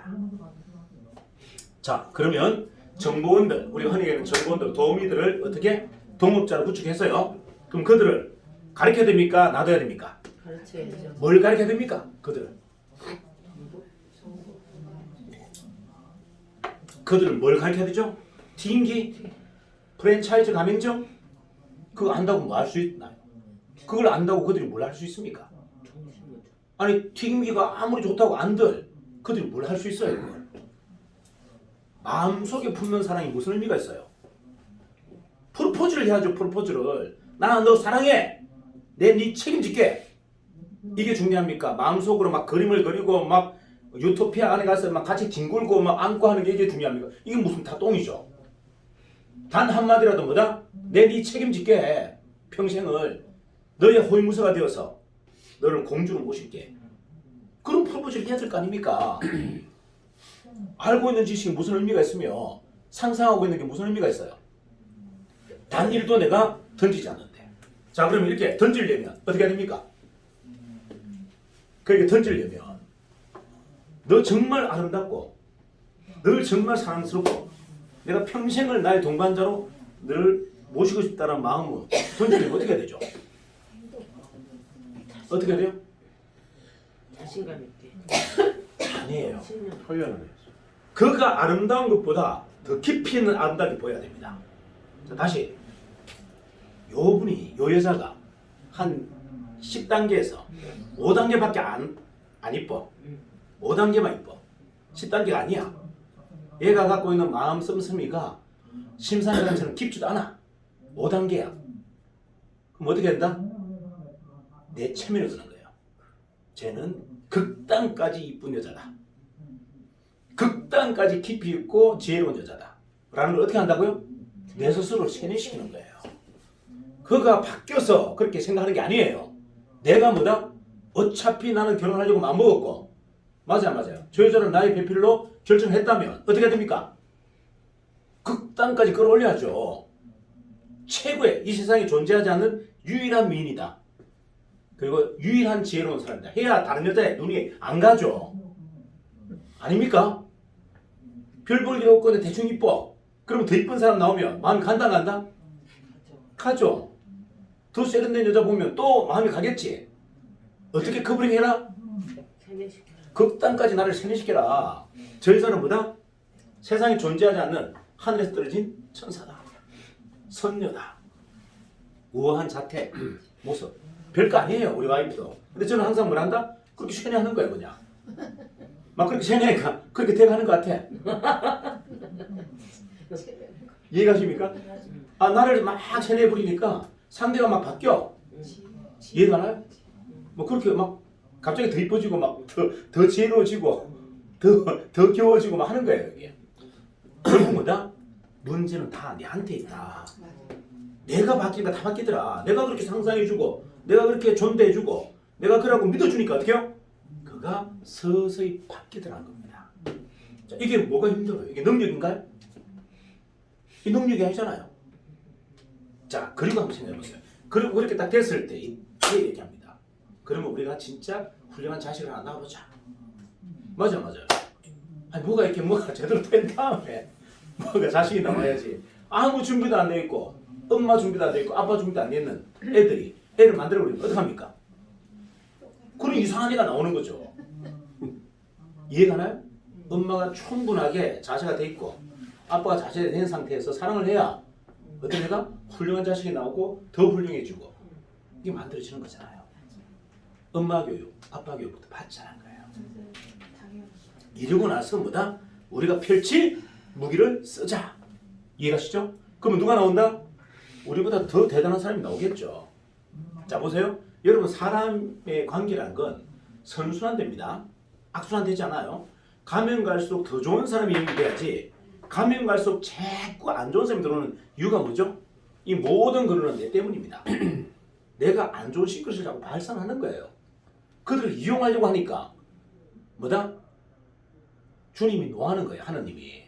자, 그러면 정보원들, 우리가 흔히 얘기하는 정보원들, 도우미들을 어떻게 동업자로 구축해서요. 그럼 그들을 가르쳐야 됩니까? 놔둬야 됩니까? 가르쳐야죠. 뭘 가르쳐야 됩니까? 그들을 뭘 가르쳐야 되죠? 튀김기, 프랜차이즈 가맹점, 그거 안다고 뭐 할 수 있나요? 그걸 안다고 그들이 뭘 할 수 있습니까? 아니 튀김기가 아무리 좋다고 안들 그들이 뭘 할 수 있어요? 그걸? 마음속에 품는 사랑이 무슨 의미가 있어요? 프로포즈를 해야죠. 프로포즈를. 나 너 사랑해. 네 책임질게. 이게 중요합니까? 마음속으로 막 그림을 그리고 막 유토피아 안에 가서 막 같이 뒹굴고 막 안고 하는 게 이게 중요합니까? 이게 무슨 다 똥이죠. 단 한마디라도 뭐다? 네 책임질게. 평생을 너의 호위무사가 되어서 너를 공주로 모실게. 그런 프로포즈를 해야 될 거 아닙니까? 알고 있는 지식이 무슨 의미가 있으며 상상하고 있는 게 무슨 의미가 있어요? 단 일도 내가 던지지 않는데. 자, 그러면 이렇게 던지려면 어떻게 해야 됩니까? 그렇게 던지려면 너 정말 아름답고 너 정말 사랑스럽고 내가 평생을 나의 동반자로 늘 모시고 싶다는 마음으로 던지려면 어떻게 해야 되죠? 어떻게 해야 돼요? 자신감 있게. 아니에요. 표현을 해야죠. 그가 아름다운 것보다 더 깊이 있는 아름답게 보여야 됩니다. 자, 다시 요 여자가 한 10단계에서 5단계밖에 안 이뻐. 5단계만 이뻐. 10단계가 아니야. 얘가 갖고 있는 마음 씀씀이가 심산사람처럼 깊지도 않아. 5단계야. 그럼 어떻게 된다? 내 체면을 드는 거예요. 쟤는 극단까지 이쁜 여자다. 극단까지 깊이 있고 지혜로운 여자다. 라는 걸 어떻게 한다고요? 내 스스로를 세뇌시키는 거예요. 그가 바뀌어서 그렇게 생각하는 게 아니에요. 내가 뭐다? 어차피 나는 결혼하려고 마음먹었고 맞아요. 저 여자를 나의 배필로 결정했다면 어떻게 해야 됩니까? 극단까지 끌어올려야죠. 최고의 이 세상에 존재하지 않는 유일한 미인이다. 그리고 유일한 지혜로운 사람이다. 해야 다른 여자의 눈이 안 가죠. 아닙니까? 별 볼 일 없고 대충 이뻐. 그러면 더 이쁜 사람 나오면 마음이 간다 안 간다? 가죠. 더 세련된 여자 보면 또 마음이 가겠지. 어떻게 커버링 해라? 세뇌시켜라. 극단까지 나를 세뇌시켜라. 저 여자는 뭐다? 세상에 존재하지 않는 하늘에서 떨어진 천사다. 선녀다. 우아한 자태, 모습. 별거 아니에요, 우리 와이프도. 근데 저는 항상 뭘 한다? 그렇게 세뇌하는 거야, 그냥. 막 그렇게 세뇌하니까 그렇게 돼가는 것 같아. 이해가십니까? 아, 나를 막 세뇌해 버리니까 상대가 막 바뀌어. 이해가 나요? 뭐 그렇게 막 갑자기 더 이뻐지고 막 더 지혜로워지고 더 귀여워지고 막 하는 거예요, 이게. 결국 뭐다? 문제는 다 내한테 있다. 내가 바뀌니까 다 바뀌더라. 내가 그렇게 상상해주고 내가 그렇게 존대해주고 내가 그러고 믿어주니까 어떻게 해요? 그가 서서히 바뀌더라는 겁니다. 자, 이게 뭐가 힘들어요? 이게 능력인가요? 이 능력이 아니잖아요. 자, 그리고 한번 생각해보세요. 그리고 그렇게 딱 됐을 때 이렇게 얘기합니다. 그러면 우리가 진짜 훌륭한 자식을 하나 낳아보자. 맞아요. 아니 뭐가 제대로 된 다음에 뭐가 자식이 나와야지. 아무 준비도 안 돼 있고 엄마 준비도 안 돼 있고 아빠 준비도 안 돼 있는 애들이 애를 만들어버리면 어떡합니까? 그런 이상한 애가 나오는 거죠. 이해가나요? 엄마가 충분하게 자세가 돼 있고 아빠가 자세가 된 상태에서 사랑을 해야 어떤 애가 훌륭한 자식이 나오고 더 훌륭해지고 이게 만들어지는 거잖아요. 엄마 교육, 아빠 교육부터 받자는 거예요. 이러고 나서 뭐다? 우리가 펼칠 무기를 쓰자. 이해가시죠? 그러면 누가 나온다? 우리보다 더 대단한 사람이 나오겠죠. 자 보세요. 여러분 사람의 관계라는 건 선순환됩니다. 악순환되지 않아요. 가면 갈수록 더 좋은 사람이 연결돼야지 가면 갈수록 자꾸 안 좋은 사람이 들어오는 이유가 뭐죠? 이 모든 거는 내 때문입니다. 내가 안 좋은 시그널을 자꾸 발산하는 거예요. 그들을 이용하려고 하니까 뭐다? 주님이 노하는 거예요. 하나님이.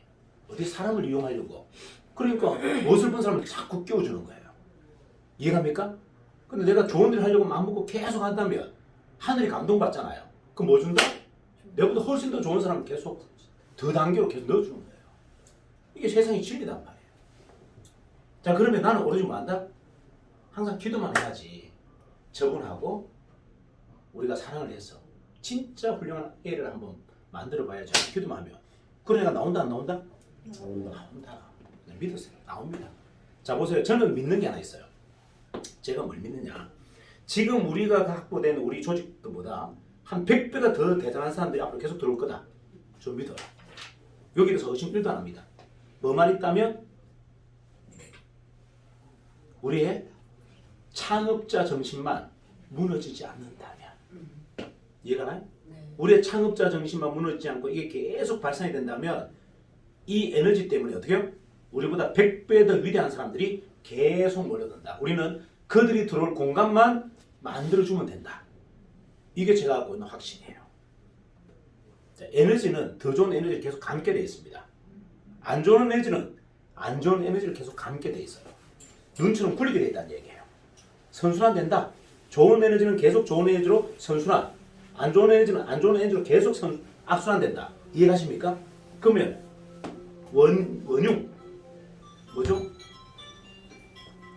어디 사람을 이용하려고. 그러니까 어설픈 사람을 자꾸 끼워주는 거예요. 이해갑니까? 근데 내가 좋은 일을 하려고 마음먹고 계속 한다면 하늘이 감동받잖아요. 그럼 뭐 준다? 내보다 훨씬 더 좋은 사람을 계속 더 단계로 계속 넣어주는 거예요. 이게 세상의 진리단 말이에요. 자 그러면 나는 오로지 뭐 한다? 항상 기도만 해야지. 저분하고 우리가 사랑을 해서 진짜 훌륭한 애를 한번 만들어 봐야지. 기도만 하면. 그런 애가 나온다 안 나온다? 나온다. 믿으세요. 나옵니다. 자 보세요. 저는 믿는 게 하나 있어요. 제가 뭘 믿느냐. 지금 우리가 확보된 우리 조직들보다 한 100배가 더 대단한 사람들이 앞으로 계속 들어올 거다. 좀 믿어요. 여기서 의심 1도 안 합니다. 뭐만 있다면 우리의 창업자 정신만 무너지지 않는다면. 이해가 나요? 우리의 창업자 정신만 무너지지 않고 이게 계속 발산이 된다면 이 에너지 때문에 어떻게 해요? 우리보다 100배 더 위대한 사람들이 계속 몰려든다. 우리는 그들이 들어올 공간만 만들어주면 된다. 이게 제가 갖고 있는 확신이에요. 자, 에너지는 더 좋은 에너지를 계속 감게 되어 있습니다. 안 좋은 에너지는 안 좋은 에너지를 계속 감게 되어 있어요. 눈처럼 굴리게 되어 있다는 얘기예요. 선순환 된다. 좋은 에너지는 계속 좋은 에너지로 선순환. 안 좋은 에너지는 안 좋은 에너지로 계속 악순환 된다. 이해가십니까? 그러면 원흉 뭐죠?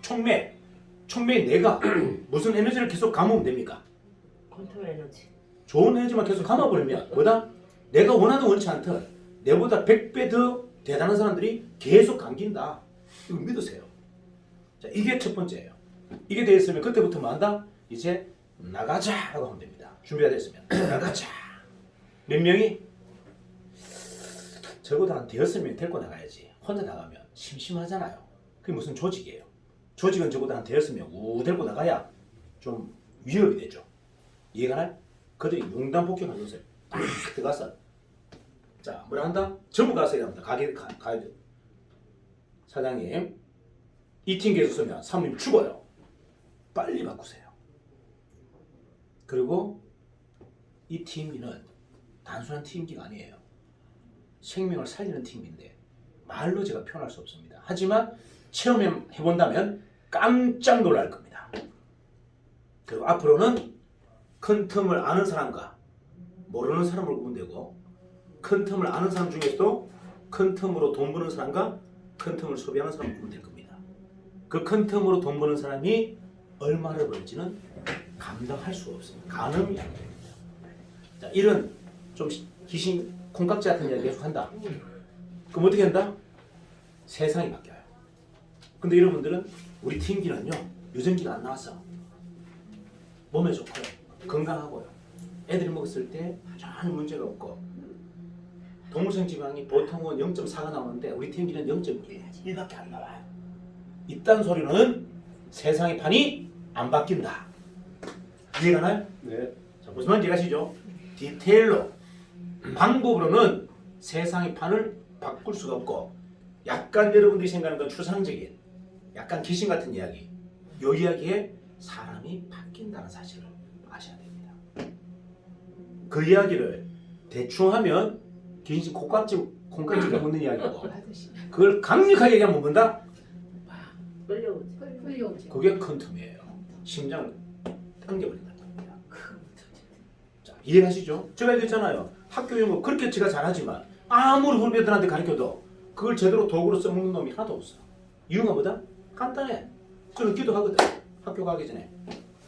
촉매 내가 무슨 에너지를 계속 감으면 됩니까? 컨트롤 에너지. 좋은 에너지만 계속 감아버리면 뭐다? 내가 원하든 원치 않든 내보다 100배 더 대단한 사람들이 계속 감긴다. 이거 믿으세요. 자, 이게 첫 번째예요. 이게 되었으면 그때부터 뭐 한다? 이제 나가자 라고 하면 됩니다. 준비가 됐으면 나가자. 몇 명이? 적어도 한 5명 데리고 나가야지. 혼자 나가면 심심하잖아요. 그게 무슨 조직이에요. 조직은 적어도 한 5명 데리고 나가야 좀 위협이 되죠. 이해가 나요? 그들이 융단 폭격을 하면서 딱 들어가서 자 뭐라 한다? 전부 가서 합니다. 가게 사장님 이 팀 계속 쓰면 사모님 죽어요. 빨리 바꾸세요. 그리고 이 팀은 단순한 팀기가 아니에요. 생명을 살리는 팀인데 말로 제가 표현할 수 없습니다. 하지만 체험해본다면 깜짝 놀랄 겁니다. 그리고 앞으로는 큰 틈을 아는 사람과 모르는 사람을 구분되고 큰 틈을 아는 사람 중에서도 큰 틈으로 돈 버는 사람과 큰 틈을 소비하는 사람을 구분될 겁니다. 그 큰 틈으로 돈 버는 사람이 얼마를 벌지는 감당할 수 없습니다. 가늠이 안 됩니다. 자, 이런 좀 귀신 콩깍지 같은 이야기 계속 한다. 그럼 어떻게 한다? 세상이 바뀌어요. 근데 여러분들은 우리 팀기는요 유전기가 안 나왔어. 몸에 좋고요. 건강하고요. 애들이 먹었을 때 전혀 문제가 없고 동물성 지방이 보통은 0.4가 나오는데 우리 팀기는 0.1밖에 안 나와요. 이딴 소리는 세상의 판이 안 바뀐다. 이해가 나요? 네. 자, 무슨 말인지 아시죠? 디테일로 방법으로는 세상의 판을 바꿀 수가 없고 약간 여러분들이 생각하는 건 추상적인 약간 귀신 같은 이야기 이 이야기에 사람이 바뀐다는 사실을 아셔야 됩니다. 그 이야기를 대충 하면 귀신 콩깍지가 묻는 이야기고 그걸 강력하게 얘기하면 뭔다? 끌려오지. 그게 큰 틈이에요. 심장을 당겨버린다는 겁니다. 자, 이해하시죠? 제가 얘기했잖아요. 학교 이런 거 그렇게 제가 잘하지만 아무리 후배들한테 가르쳐도 그걸 제대로 도구로 써먹는 놈이 하나도 없어. 이유가 뭐다? 간단해. 저는 기도하거든. 학교 가기 전에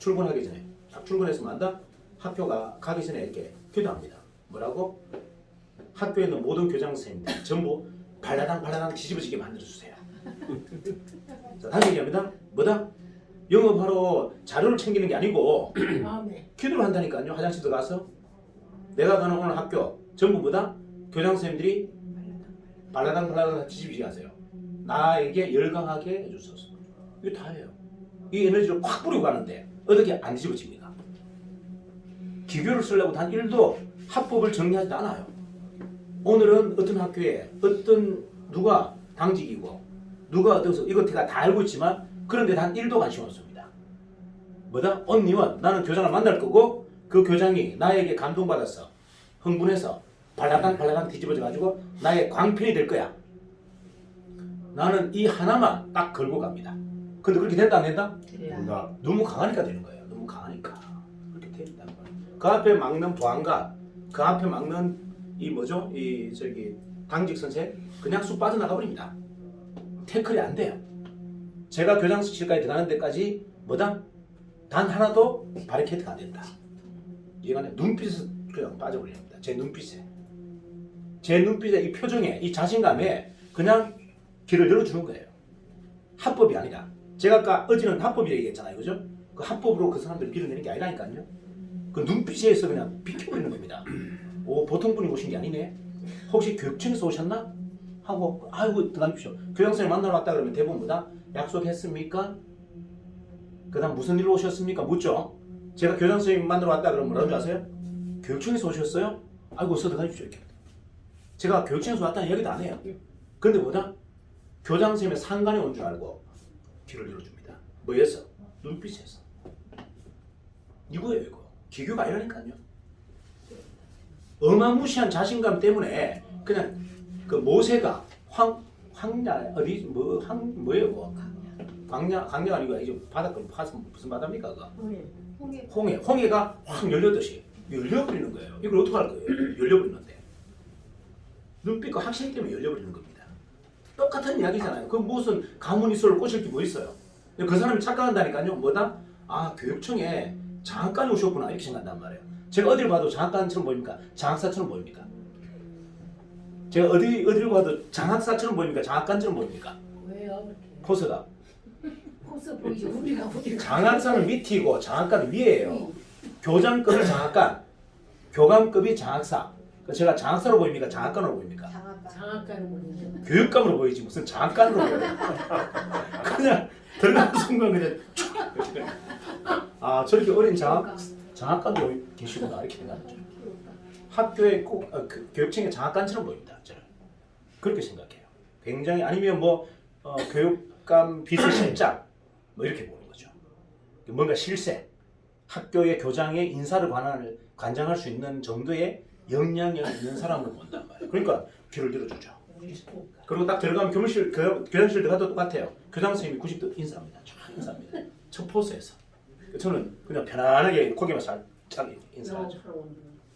출근하기 전에 딱 출근해서 만다 학교가 가기 전에 이렇게 기도합니다. 뭐라고? 학교에 있는 모든 교장 선생님들 전부 발라당 뒤집어지게 만들어주세요. 자, 다시 얘기합니다. 뭐다? 영업하러 자료를 챙기는 게 아니고 마음에 기도를 한다니까요. 화장실 들어가서 내가 가는 오늘 학교 전부 뭐다? 교장 선생님들이 발라당 뒤집어지게 하세요. 나에게 열광하게 해주소서. 이게 다예요. 이 에너지를 확 뿌리고 가는데 어떻게 안 뒤집어집니까? 기교를 쓰려고 단 1도 합법을 정리하지 않아요. 오늘은 어떤 학교에 어떤 누가 당직이고 누가 어디서 이거 제가 다 알고 있지만 그런데 단 1도 관심 없습니다. 뭐다? 언니원 나는 교장을 만날 거고 그 교장이 나에게 감동받아서 흥분해서 발라당 뒤집어져 가지고 나의 광편이 될 거야. 나는 이 하나만 딱 걸고 갑니다. 근데 그렇게 된다 안 된다? 그래요. 나 너무 강하니까 되는 거예요. 너무 강하니까 그렇게 된다는 거예요. 그 앞에 막는 보안관, 그 앞에 막는 이 뭐죠? 이 저기 당직 선생 그냥 쑥 빠져나가 버립니다. 태클이 안 돼요. 제가 교장실까지 들어가는 데까지 뭐다? 단 하나도 바리케이트가 안 된다. 이거는 눈빛에서 그냥 빠져버립니다. 제 눈빛에 이 표정에 이 자신감에 그냥 길을 열어주는 거예요. 합법이 아니라 제가 아까 어제는 합법이라고 얘기했잖아요. 그죠? 그 합법으로 그 사람들을 밀어내는 게 아니라니까요. 그 눈빛에서 그냥 비켜버리는 겁니다. 오, 보통 분이 오신 게 아니네. 혹시 교육청에서 오셨나? 하고 아이고 들어가십시오. 교장선생님 만나러 왔다 그러면 대부분 뭐다? 약속했습니까? 그 다음 무슨 일로 오셨습니까? 묻죠. 제가 교장선생님 만나러 왔다 그러면 뭐라고 아세요? 교육청에서 오셨어요? 아이고 어서 들어가십시오. 이렇게. 제가 교육청에서 왔다는 이야기도 안 해요. 근데 뭐다? 교장선생님의 상관이 온 줄 알고 길을 열어줍니다. 뭐였어? 눈빛에서. 이거예요, 이거. 기교가 아니라니까요. 어마무시한 자신감 때문에 그냥 그 모세가 황야 어디 뭐예요, 뭐 강야가 아니고 이제 바닷가 무슨 바다입니까, 그거? 홍해가 확 열렸듯이 열려버리는 거예요. 이걸 어떻게 할 거예요? 열려버리는데 눈빛과 확신 때문에 열려버리는 겁니다. 똑같은 이야기잖아요. 그 무슨 가문이소를 꼬실 게 뭐 있어요? 그 사람이 착각한다니까요. 뭐다? 아, 교육청에 장학관이 오셨구나 이렇게 생각한단 말이에요. 제가 어딜 봐도 장학관처럼 보입니까? 장학사처럼 보입니까? 제가 어디를 봐도 장학사처럼 보입니까? 장학관처럼 보입니까? 왜요? 그렇게? 포스가 코스 보이죠. 우리가 어디 장학사는 밑이고 장학관은 위에요. 교장급이 장학관, 교감급이 장학사. 제가 장학사로 보입니까? 장학관으로 보입니까? 장학가는 모르는데. 교육감으로 보이지 무슨 장학관으로 보여요. 그냥 들어가는 순간 그냥 아 저렇게 어린 장학관도 계시구나 이렇게 생각하죠. 학교에 꼭 교육청의 장학관처럼 보입니다. 저는 그렇게 생각해요. 굉장히 아니면 뭐 교육감 비서실장 뭐 이렇게 보는 거죠. 뭔가 실세, 학교의 교장의 인사를 관장할 수 있는 정도의 역량이 있는 사람을 본단 말이에요. 그러니까 귀를 열어주죠. 그리고 딱 들어가면 교장실 들어가도 똑같아요. 교장 선생님이 90도 인사합니다. 쫙 인사합니다. 첫 포스에서. 저는 그냥 편안하게 고개만 살짝 인사하죠.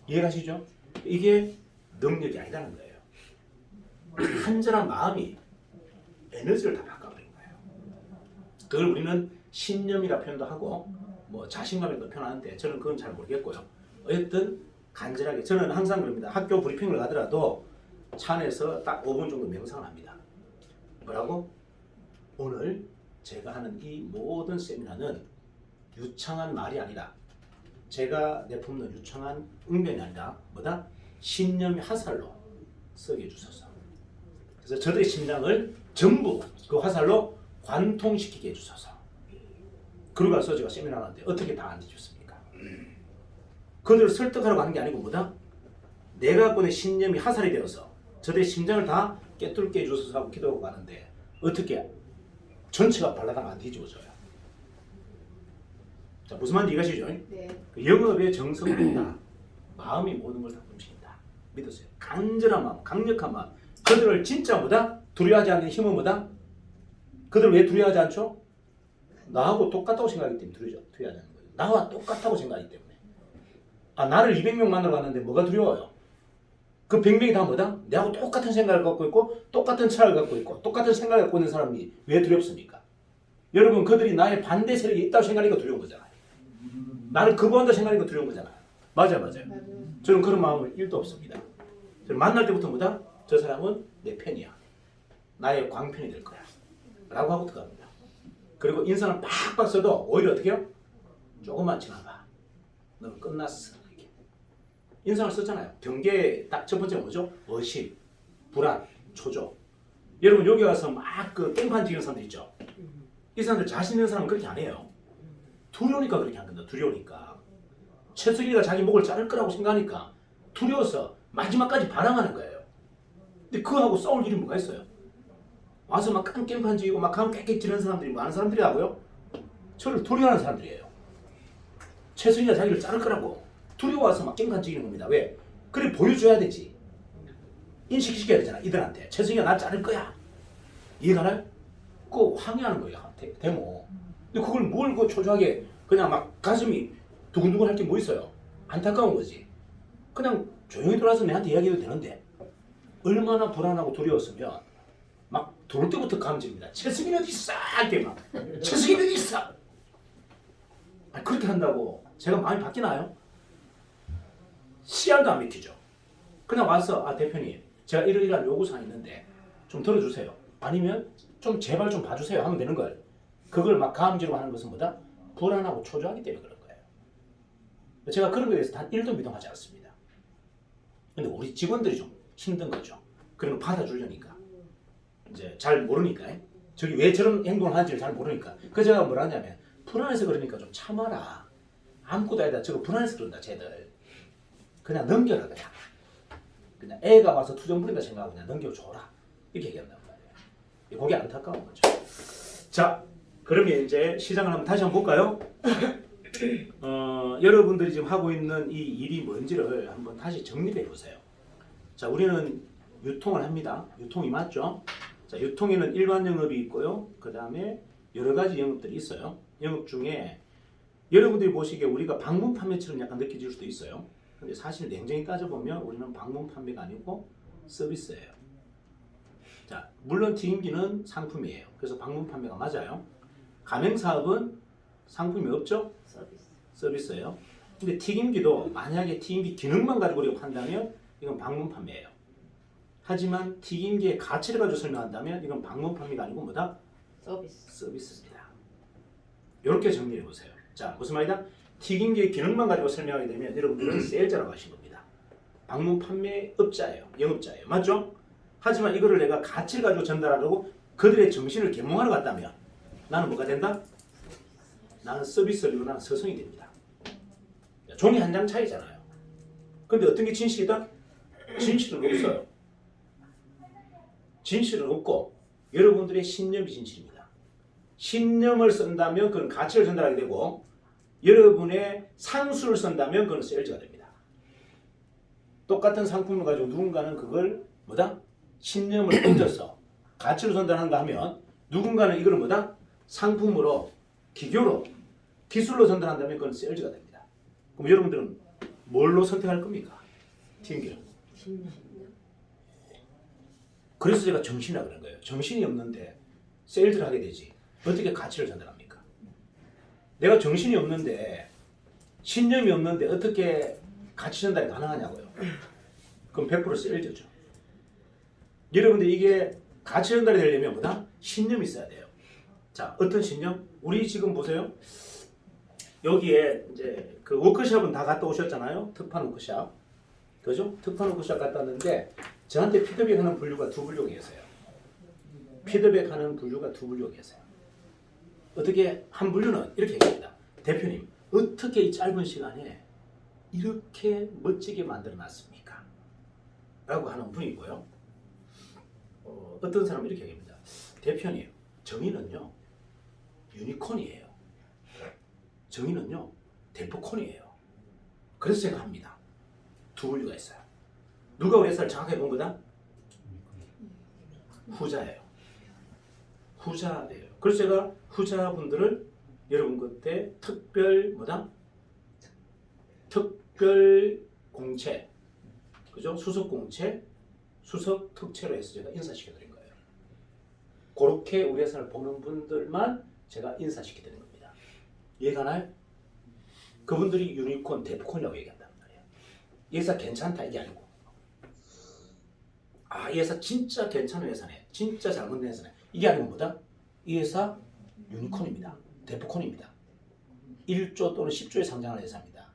이해가시죠? 이게 능력이 아니라는 거예요. 한절한 마음이 에너지를 다 바꿔버린 거예요. 그걸 우리는 신념이라 표현도 하고 뭐 자신감이라도 표현하는데 저는 그건 잘 모르겠고요. 어쨌든 간절하게 저는 항상 그럽니다. 학교 브리핑을 가더라도 차 안에서 딱 5분 정도 명상을 합니다. 뭐라고? 오늘 제가 하는 이 모든 세미나는 유창한 말이 아니라 제가 내품는 유창한 응변이 아니라 뭐다? 신념의 화살로 쓰게 해주소서. 그래서 저들의 심장을 전부 그 화살로 관통시키게 해주소서. 그러고 나서 제가 세미나를 하는데 어떻게 다 안 뒤집습니까? 그들을 설득하러 가는 게 아니고 뭐다? 내가 갖고 있는 신념이 화살이 되어서 저들의 심장을 다 깨뚫게 해주소서 하고 기도하고 가는데 어떻게 전체가 발라당 안 뒤집어져요. 자, 무슨 말인지 이해가시죠? 네. 그 영업의 정성보다 마음이 모든 걸 다 움직인다. 믿으세요. 간절한 마음, 강력한 마음. 그들을 진짜 뭐다? 두려워하지 않는 힘은 뭐다? 그들 왜 두려워하지 않죠? 나하고 똑같다고 생각하기 때문에 두려워하지 않는 거예요. 나와 똑같다고 생각하기 때문에. 아, 나를 200명 만나러 갔는데 뭐가 두려워요? 그 100명이 다 뭐다? 내하고 똑같은 생각을 갖고 있고 똑같은 철학을 갖고 있고 똑같은 생각을 갖고 있는 사람이 왜 두렵습니까? 여러분 그들이 나의 반대 세력이 있다고 생각하니까 두려운 거잖아요. 나를 거부한다 생각하니까 두려운 거잖아요. 맞아요. 맞아요. 저는 그런 마음은 1도 없습니다. 저는 만날 때부터 뭐다? 저 사람은 내 편이야. 나의 광편이 될 거야. 라고 하고 들어갑니다. 그리고 인상을 팍팍 써도 오히려 어떻게 해요? 조금만 지나가. 너는 끝났어. 이렇게. 인상을 썼잖아요. 경계의 딱 첫 번째 뭐죠? 의심, 불안, 초조. 여러분 여기 와서 막 그 깽판 지는 사람들 있죠? 이 사람들 자신 있는 사람은 그렇게 안 해요. 두려우니까 그렇게 한 겁니다. 두려우니까. 최석이가 자기 목을 자를 거라고 생각하니까 두려워서 마지막까지 반항하는 거예요. 근데 그거하고 싸울 일이 뭐가 있어요? 와서 막 깽판 지고 막 가면 깨끗 지는 사람들이 많은 사람들이라고요? 저를 두려워하는 사람들이에요. 최석이가 자기를 자를 거라고 두려워서 막 깽판 지는 겁니다. 왜? 그래 보여줘야 되지. 인식시켜야 되잖아. 이들한테. 최석이가 나 자를 거야. 이해가나요? 그거 항의하는 거예요. 데모. 근데 그걸 뭘 그 초조하게 그냥 막 가슴이 두근두근 할 게 뭐 있어요? 안타까운 거지. 그냥 조용히 들어와서 내한테 이야기해도 되는데 얼마나 불안하고 두려웠으면 막 들어올 때부터 감정입니다. 최승인 어디 있어? 이렇게 막 최승인 어디 있어? 아니, 그렇게 한다고 제가 마음이 바뀌나요? 씨알도 안 믿기죠. 그냥 와서 아 대표님 제가 이러이러한 요구사항이 있는데 좀 들어주세요. 아니면 좀 제발 좀 봐주세요 하면 되는 걸. 그걸 막 가음지로 하는 것은 뭐다? 불안하고 초조하기 때문에 그런 거예요. 제가 그런 거에 대해서 단 1도 미동하지 않습니다. 근데 우리 직원들이 좀 힘든 거죠. 그런 거 받아주려니까. 이제 잘 모르니까. 저기 왜 저런 행동을 하는지를 잘 모르니까. 그 제가 뭐라 하냐면 불안해서 그러니까 좀 참아라. 아무것도 아니다. 저거 불안해서 그런다 쟤들. 그냥 넘겨라 그냥. 그냥 애가 와서 투정 부린다 생각하고 그냥 넘겨줘라. 이렇게 얘기한단 말이에요. 그게 안타까운 거죠. 자, 그러면 이제 시장을 한번 다시 한번 볼까요? 여러분들이 지금 하고 있는 이 일이 뭔지를 한번 다시 정립해 보세요. 자, 우리는 유통을 합니다. 유통이 맞죠? 자, 유통에는 일반 영업이 있고요. 그 다음에 여러 가지 영업들이 있어요. 영업 중에 여러분들이 보시기에 우리가 방문 판매처럼 약간 느껴질 수도 있어요. 근데 사실 냉정히 따져보면 우리는 방문 판매가 아니고 서비스예요. 자, 물론 튀김기는 상품이에요. 그래서 방문 판매가 맞아요. 가맹사업은 상품이 없죠? 서비스예요. 근데 튀김기도 만약에 튀김기 기능만 가지고 우리가 판다면 이건 방문 판매예요. 하지만 튀김기의 가치를 가지고 설명한다면 이건 방문 판매가 아니고 뭐다? 서비스입니다. 이렇게 정리해 보세요. 자, 무슨 말이다? 튀김기의 기능만 가지고 설명하게 되면 여러분들은 세일자라고 하신 겁니다. 방문 판매업자예요. 영업자예요. 맞죠? 하지만 이거를 내가 가치를 가지고 전달하려고 그들의 정신을 계몽하러 갔다면 나는 뭐가 된다? 나는 서비스업이고 나는 서성이 됩니다. 종이 한 장 차이잖아요. 근데 어떤 게 진실이다? 진실은 없어요. 진실은 없고 여러분들의 신념이 진실입니다. 신념을 쓴다면 그건 가치를 전달하게 되고 여러분의 상수를 쓴다면 그건 세일즈가 됩니다. 똑같은 상품을 가지고 누군가는 그걸 뭐다? 신념을 얹어서 가치로 전달하는가 하면 누군가는 이걸 뭐다? 상품으로, 기교로, 기술로 전달한다면 그건 세일즈가 됩니다. 그럼 여러분들은 뭘로 선택할 겁니까? 튀김기를. 그래서 제가 정신이라 그런 거예요. 정신이 없는데 세일즈를 하게 되지. 어떻게 가치를 전달합니까? 내가 정신이 없는데 신념이 없는데 어떻게 가치 전달이 가능하냐고요. 그럼 100% 세일즈죠. 여러분들 이게 가치 전달이 되려면 뭐다? 신념이 있어야 돼요. 자, 어떤 신념? 우리 지금 보세요. 여기에 이제 그 워크숍은 다 갔다 오셨잖아요. 특판 워크숍. 그죠? 특판 워크숍 갔다 왔는데 저한테 피드백하는 분류가 두 분류가 계세요. 피드백하는 분류가 두 분류가 계세요. 어떻게 한 분류는 이렇게 얘기합니다. 대표님, 어떻게 이 짧은 시간에 이렇게 멋지게 만들어 놨습니까? 라고 하는 분이고요. 어떤 사람은 이렇게 얘기합니다. 대표님, 정의는요 유니콘이에요. 정의는요 대포콘이에요. 그래서 제가 합니다. 두 분류가 있어요. 누가 우리 회사를 장악해 본 거다? 후자예요. 후자예요. 그래서 제가 후자분들을 여러분 그때 특별 뭐다? 특별 공채, 그죠? 수석 공채, 수석 특채로 해서 제가 인사시켜 드린 거예요. 그렇게 우리 회사를 보는 분들만 제가 인사시켜 드린 겁니다. 이해가나요? 그분들이 유니콘, 데프콘이라고 얘기한단 말이에요. 이 회사 괜찮다 이게 아니고 아, 이 회사 진짜 괜찮은 회사네. 진짜 잘못된 회사네. 이게 아니고 뭐다? 이 회사 유니콘입니다. 데프콘입니다. 1조 또는 10조에 상장하는 회사입니다.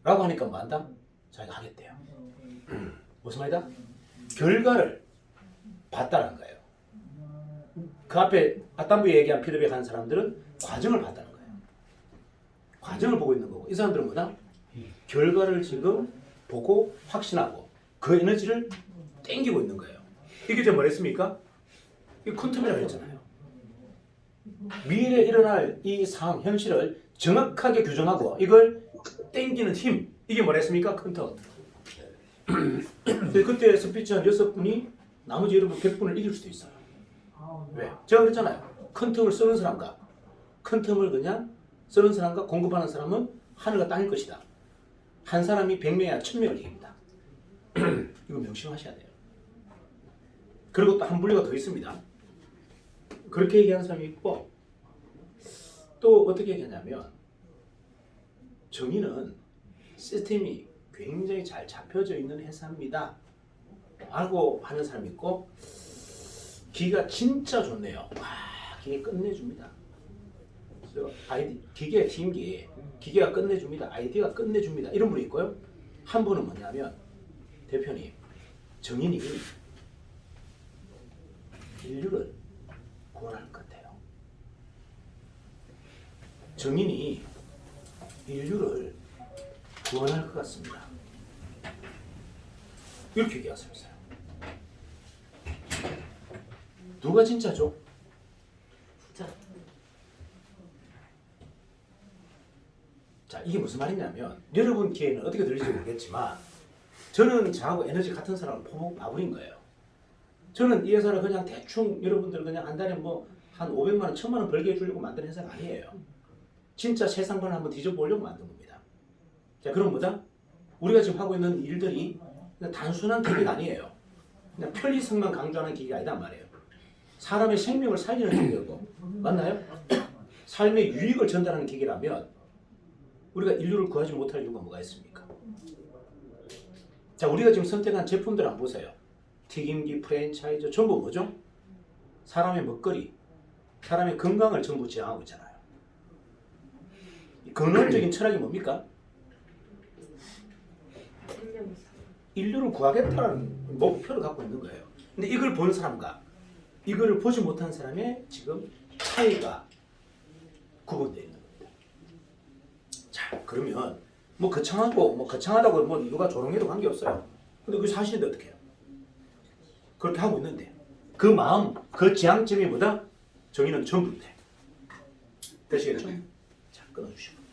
라고 하니까 뭐 한다? 자기가 하겠대요. 무슨 말이다? 결과를 봤다는 거예요. 그 앞에 아담부에 얘기한 피드백 한 사람들은 과정을 봤다는 거예요. 과정을 보고 있는 거고 이 사람들은 뭐다? 결과를 지금 보고 확신하고 그 에너지를 땡기고 있는 거예요. 이게 지금 뭐랬습니까? 이게 퀀텀이라고 했잖아요. 미래에 일어날 이 상황, 현실을 정확하게 규정하고 이걸 땡기는 힘 이게 뭐랬습니까? 퀀텀. 그때 스피치 한 6분이 나머지 여러분 100분을 이길 수도 있어요. 왜? 제가 그랬잖아요. 큰 틈을 쓰는 사람과 큰 틈을 그냥 쓰는 사람과 공급하는 사람은 하늘과 땅일 것이다. 한 사람이 100명이나 1000명을 이깁니다. 이거 명심하셔야 돼요. 그리고 또 한 분류가 더 있습니다. 그렇게 얘기하는 사람이 있고 또 어떻게 얘기하냐면 정의는 시스템이 굉장히 잘 잡혀져 있는 회사입니다. 라고 하는 사람이 있고 기가 진짜 좋네요. 와, 기계 끝내줍니다. 기계 팀기, 기계가 끝내줍니다. 아이디어가 끝내줍니다. 이런 분이 있고요. 한 분은 뭐냐면 대표님, 정인이 인류를 구원할 것 같아요. 정인이 인류를 구원할 것 같습니다. 이렇게 얘기하셨어요. 누가 진짜죠? 자, 이게 무슨 말이냐면 여러분 귀에는 어떻게 들릴지 모르겠지만 저는 저하고 에너지 같은 사람을 봐버린 거예요. 저는 이 회사를 그냥 대충 여러분들 그냥 한 달에 뭐 한 500만 원, 1000만 원 벌게 해주려고 만든 회사가 아니에요. 진짜 세상관을 한번 뒤져보려고 만든 겁니다. 자, 그럼 뭐다? 우리가 지금 하고 있는 일들이 그냥 단순한 기계가 아니에요. 그냥 편리성만 강조하는 기계가 아니단 말이에요. 사람의 생명을 살리는 기계고 맞나요? 삶의 유익을 전달하는 기계라면 우리가 인류를 구하지 못할 이유가 뭐가 있습니까? 자, 우리가 지금 선택한 제품들 한번 보세요. 튀김기, 프랜차이즈 전부 뭐죠? 사람의 먹거리, 사람의 건강을 전부 지향하고 있잖아요. 근원적인 철학이 뭡니까? 인류를 구하겠다는 목표를 갖고 있는 거예요. 근데 이걸 본 사람과 이거를 보지 못한 사람의 지금 차이가 구분되어 있는 겁니다. 자, 그러면 뭐 거창하다고 뭐 누가 조롱해도 관계없어요. 근데 그게 사실인데 어떻게 해요? 그렇게 하고 있는데 그 마음, 그 지향점이 뭐다? 정의는 전부인데. 되시겠죠? 자, 끊어주시고.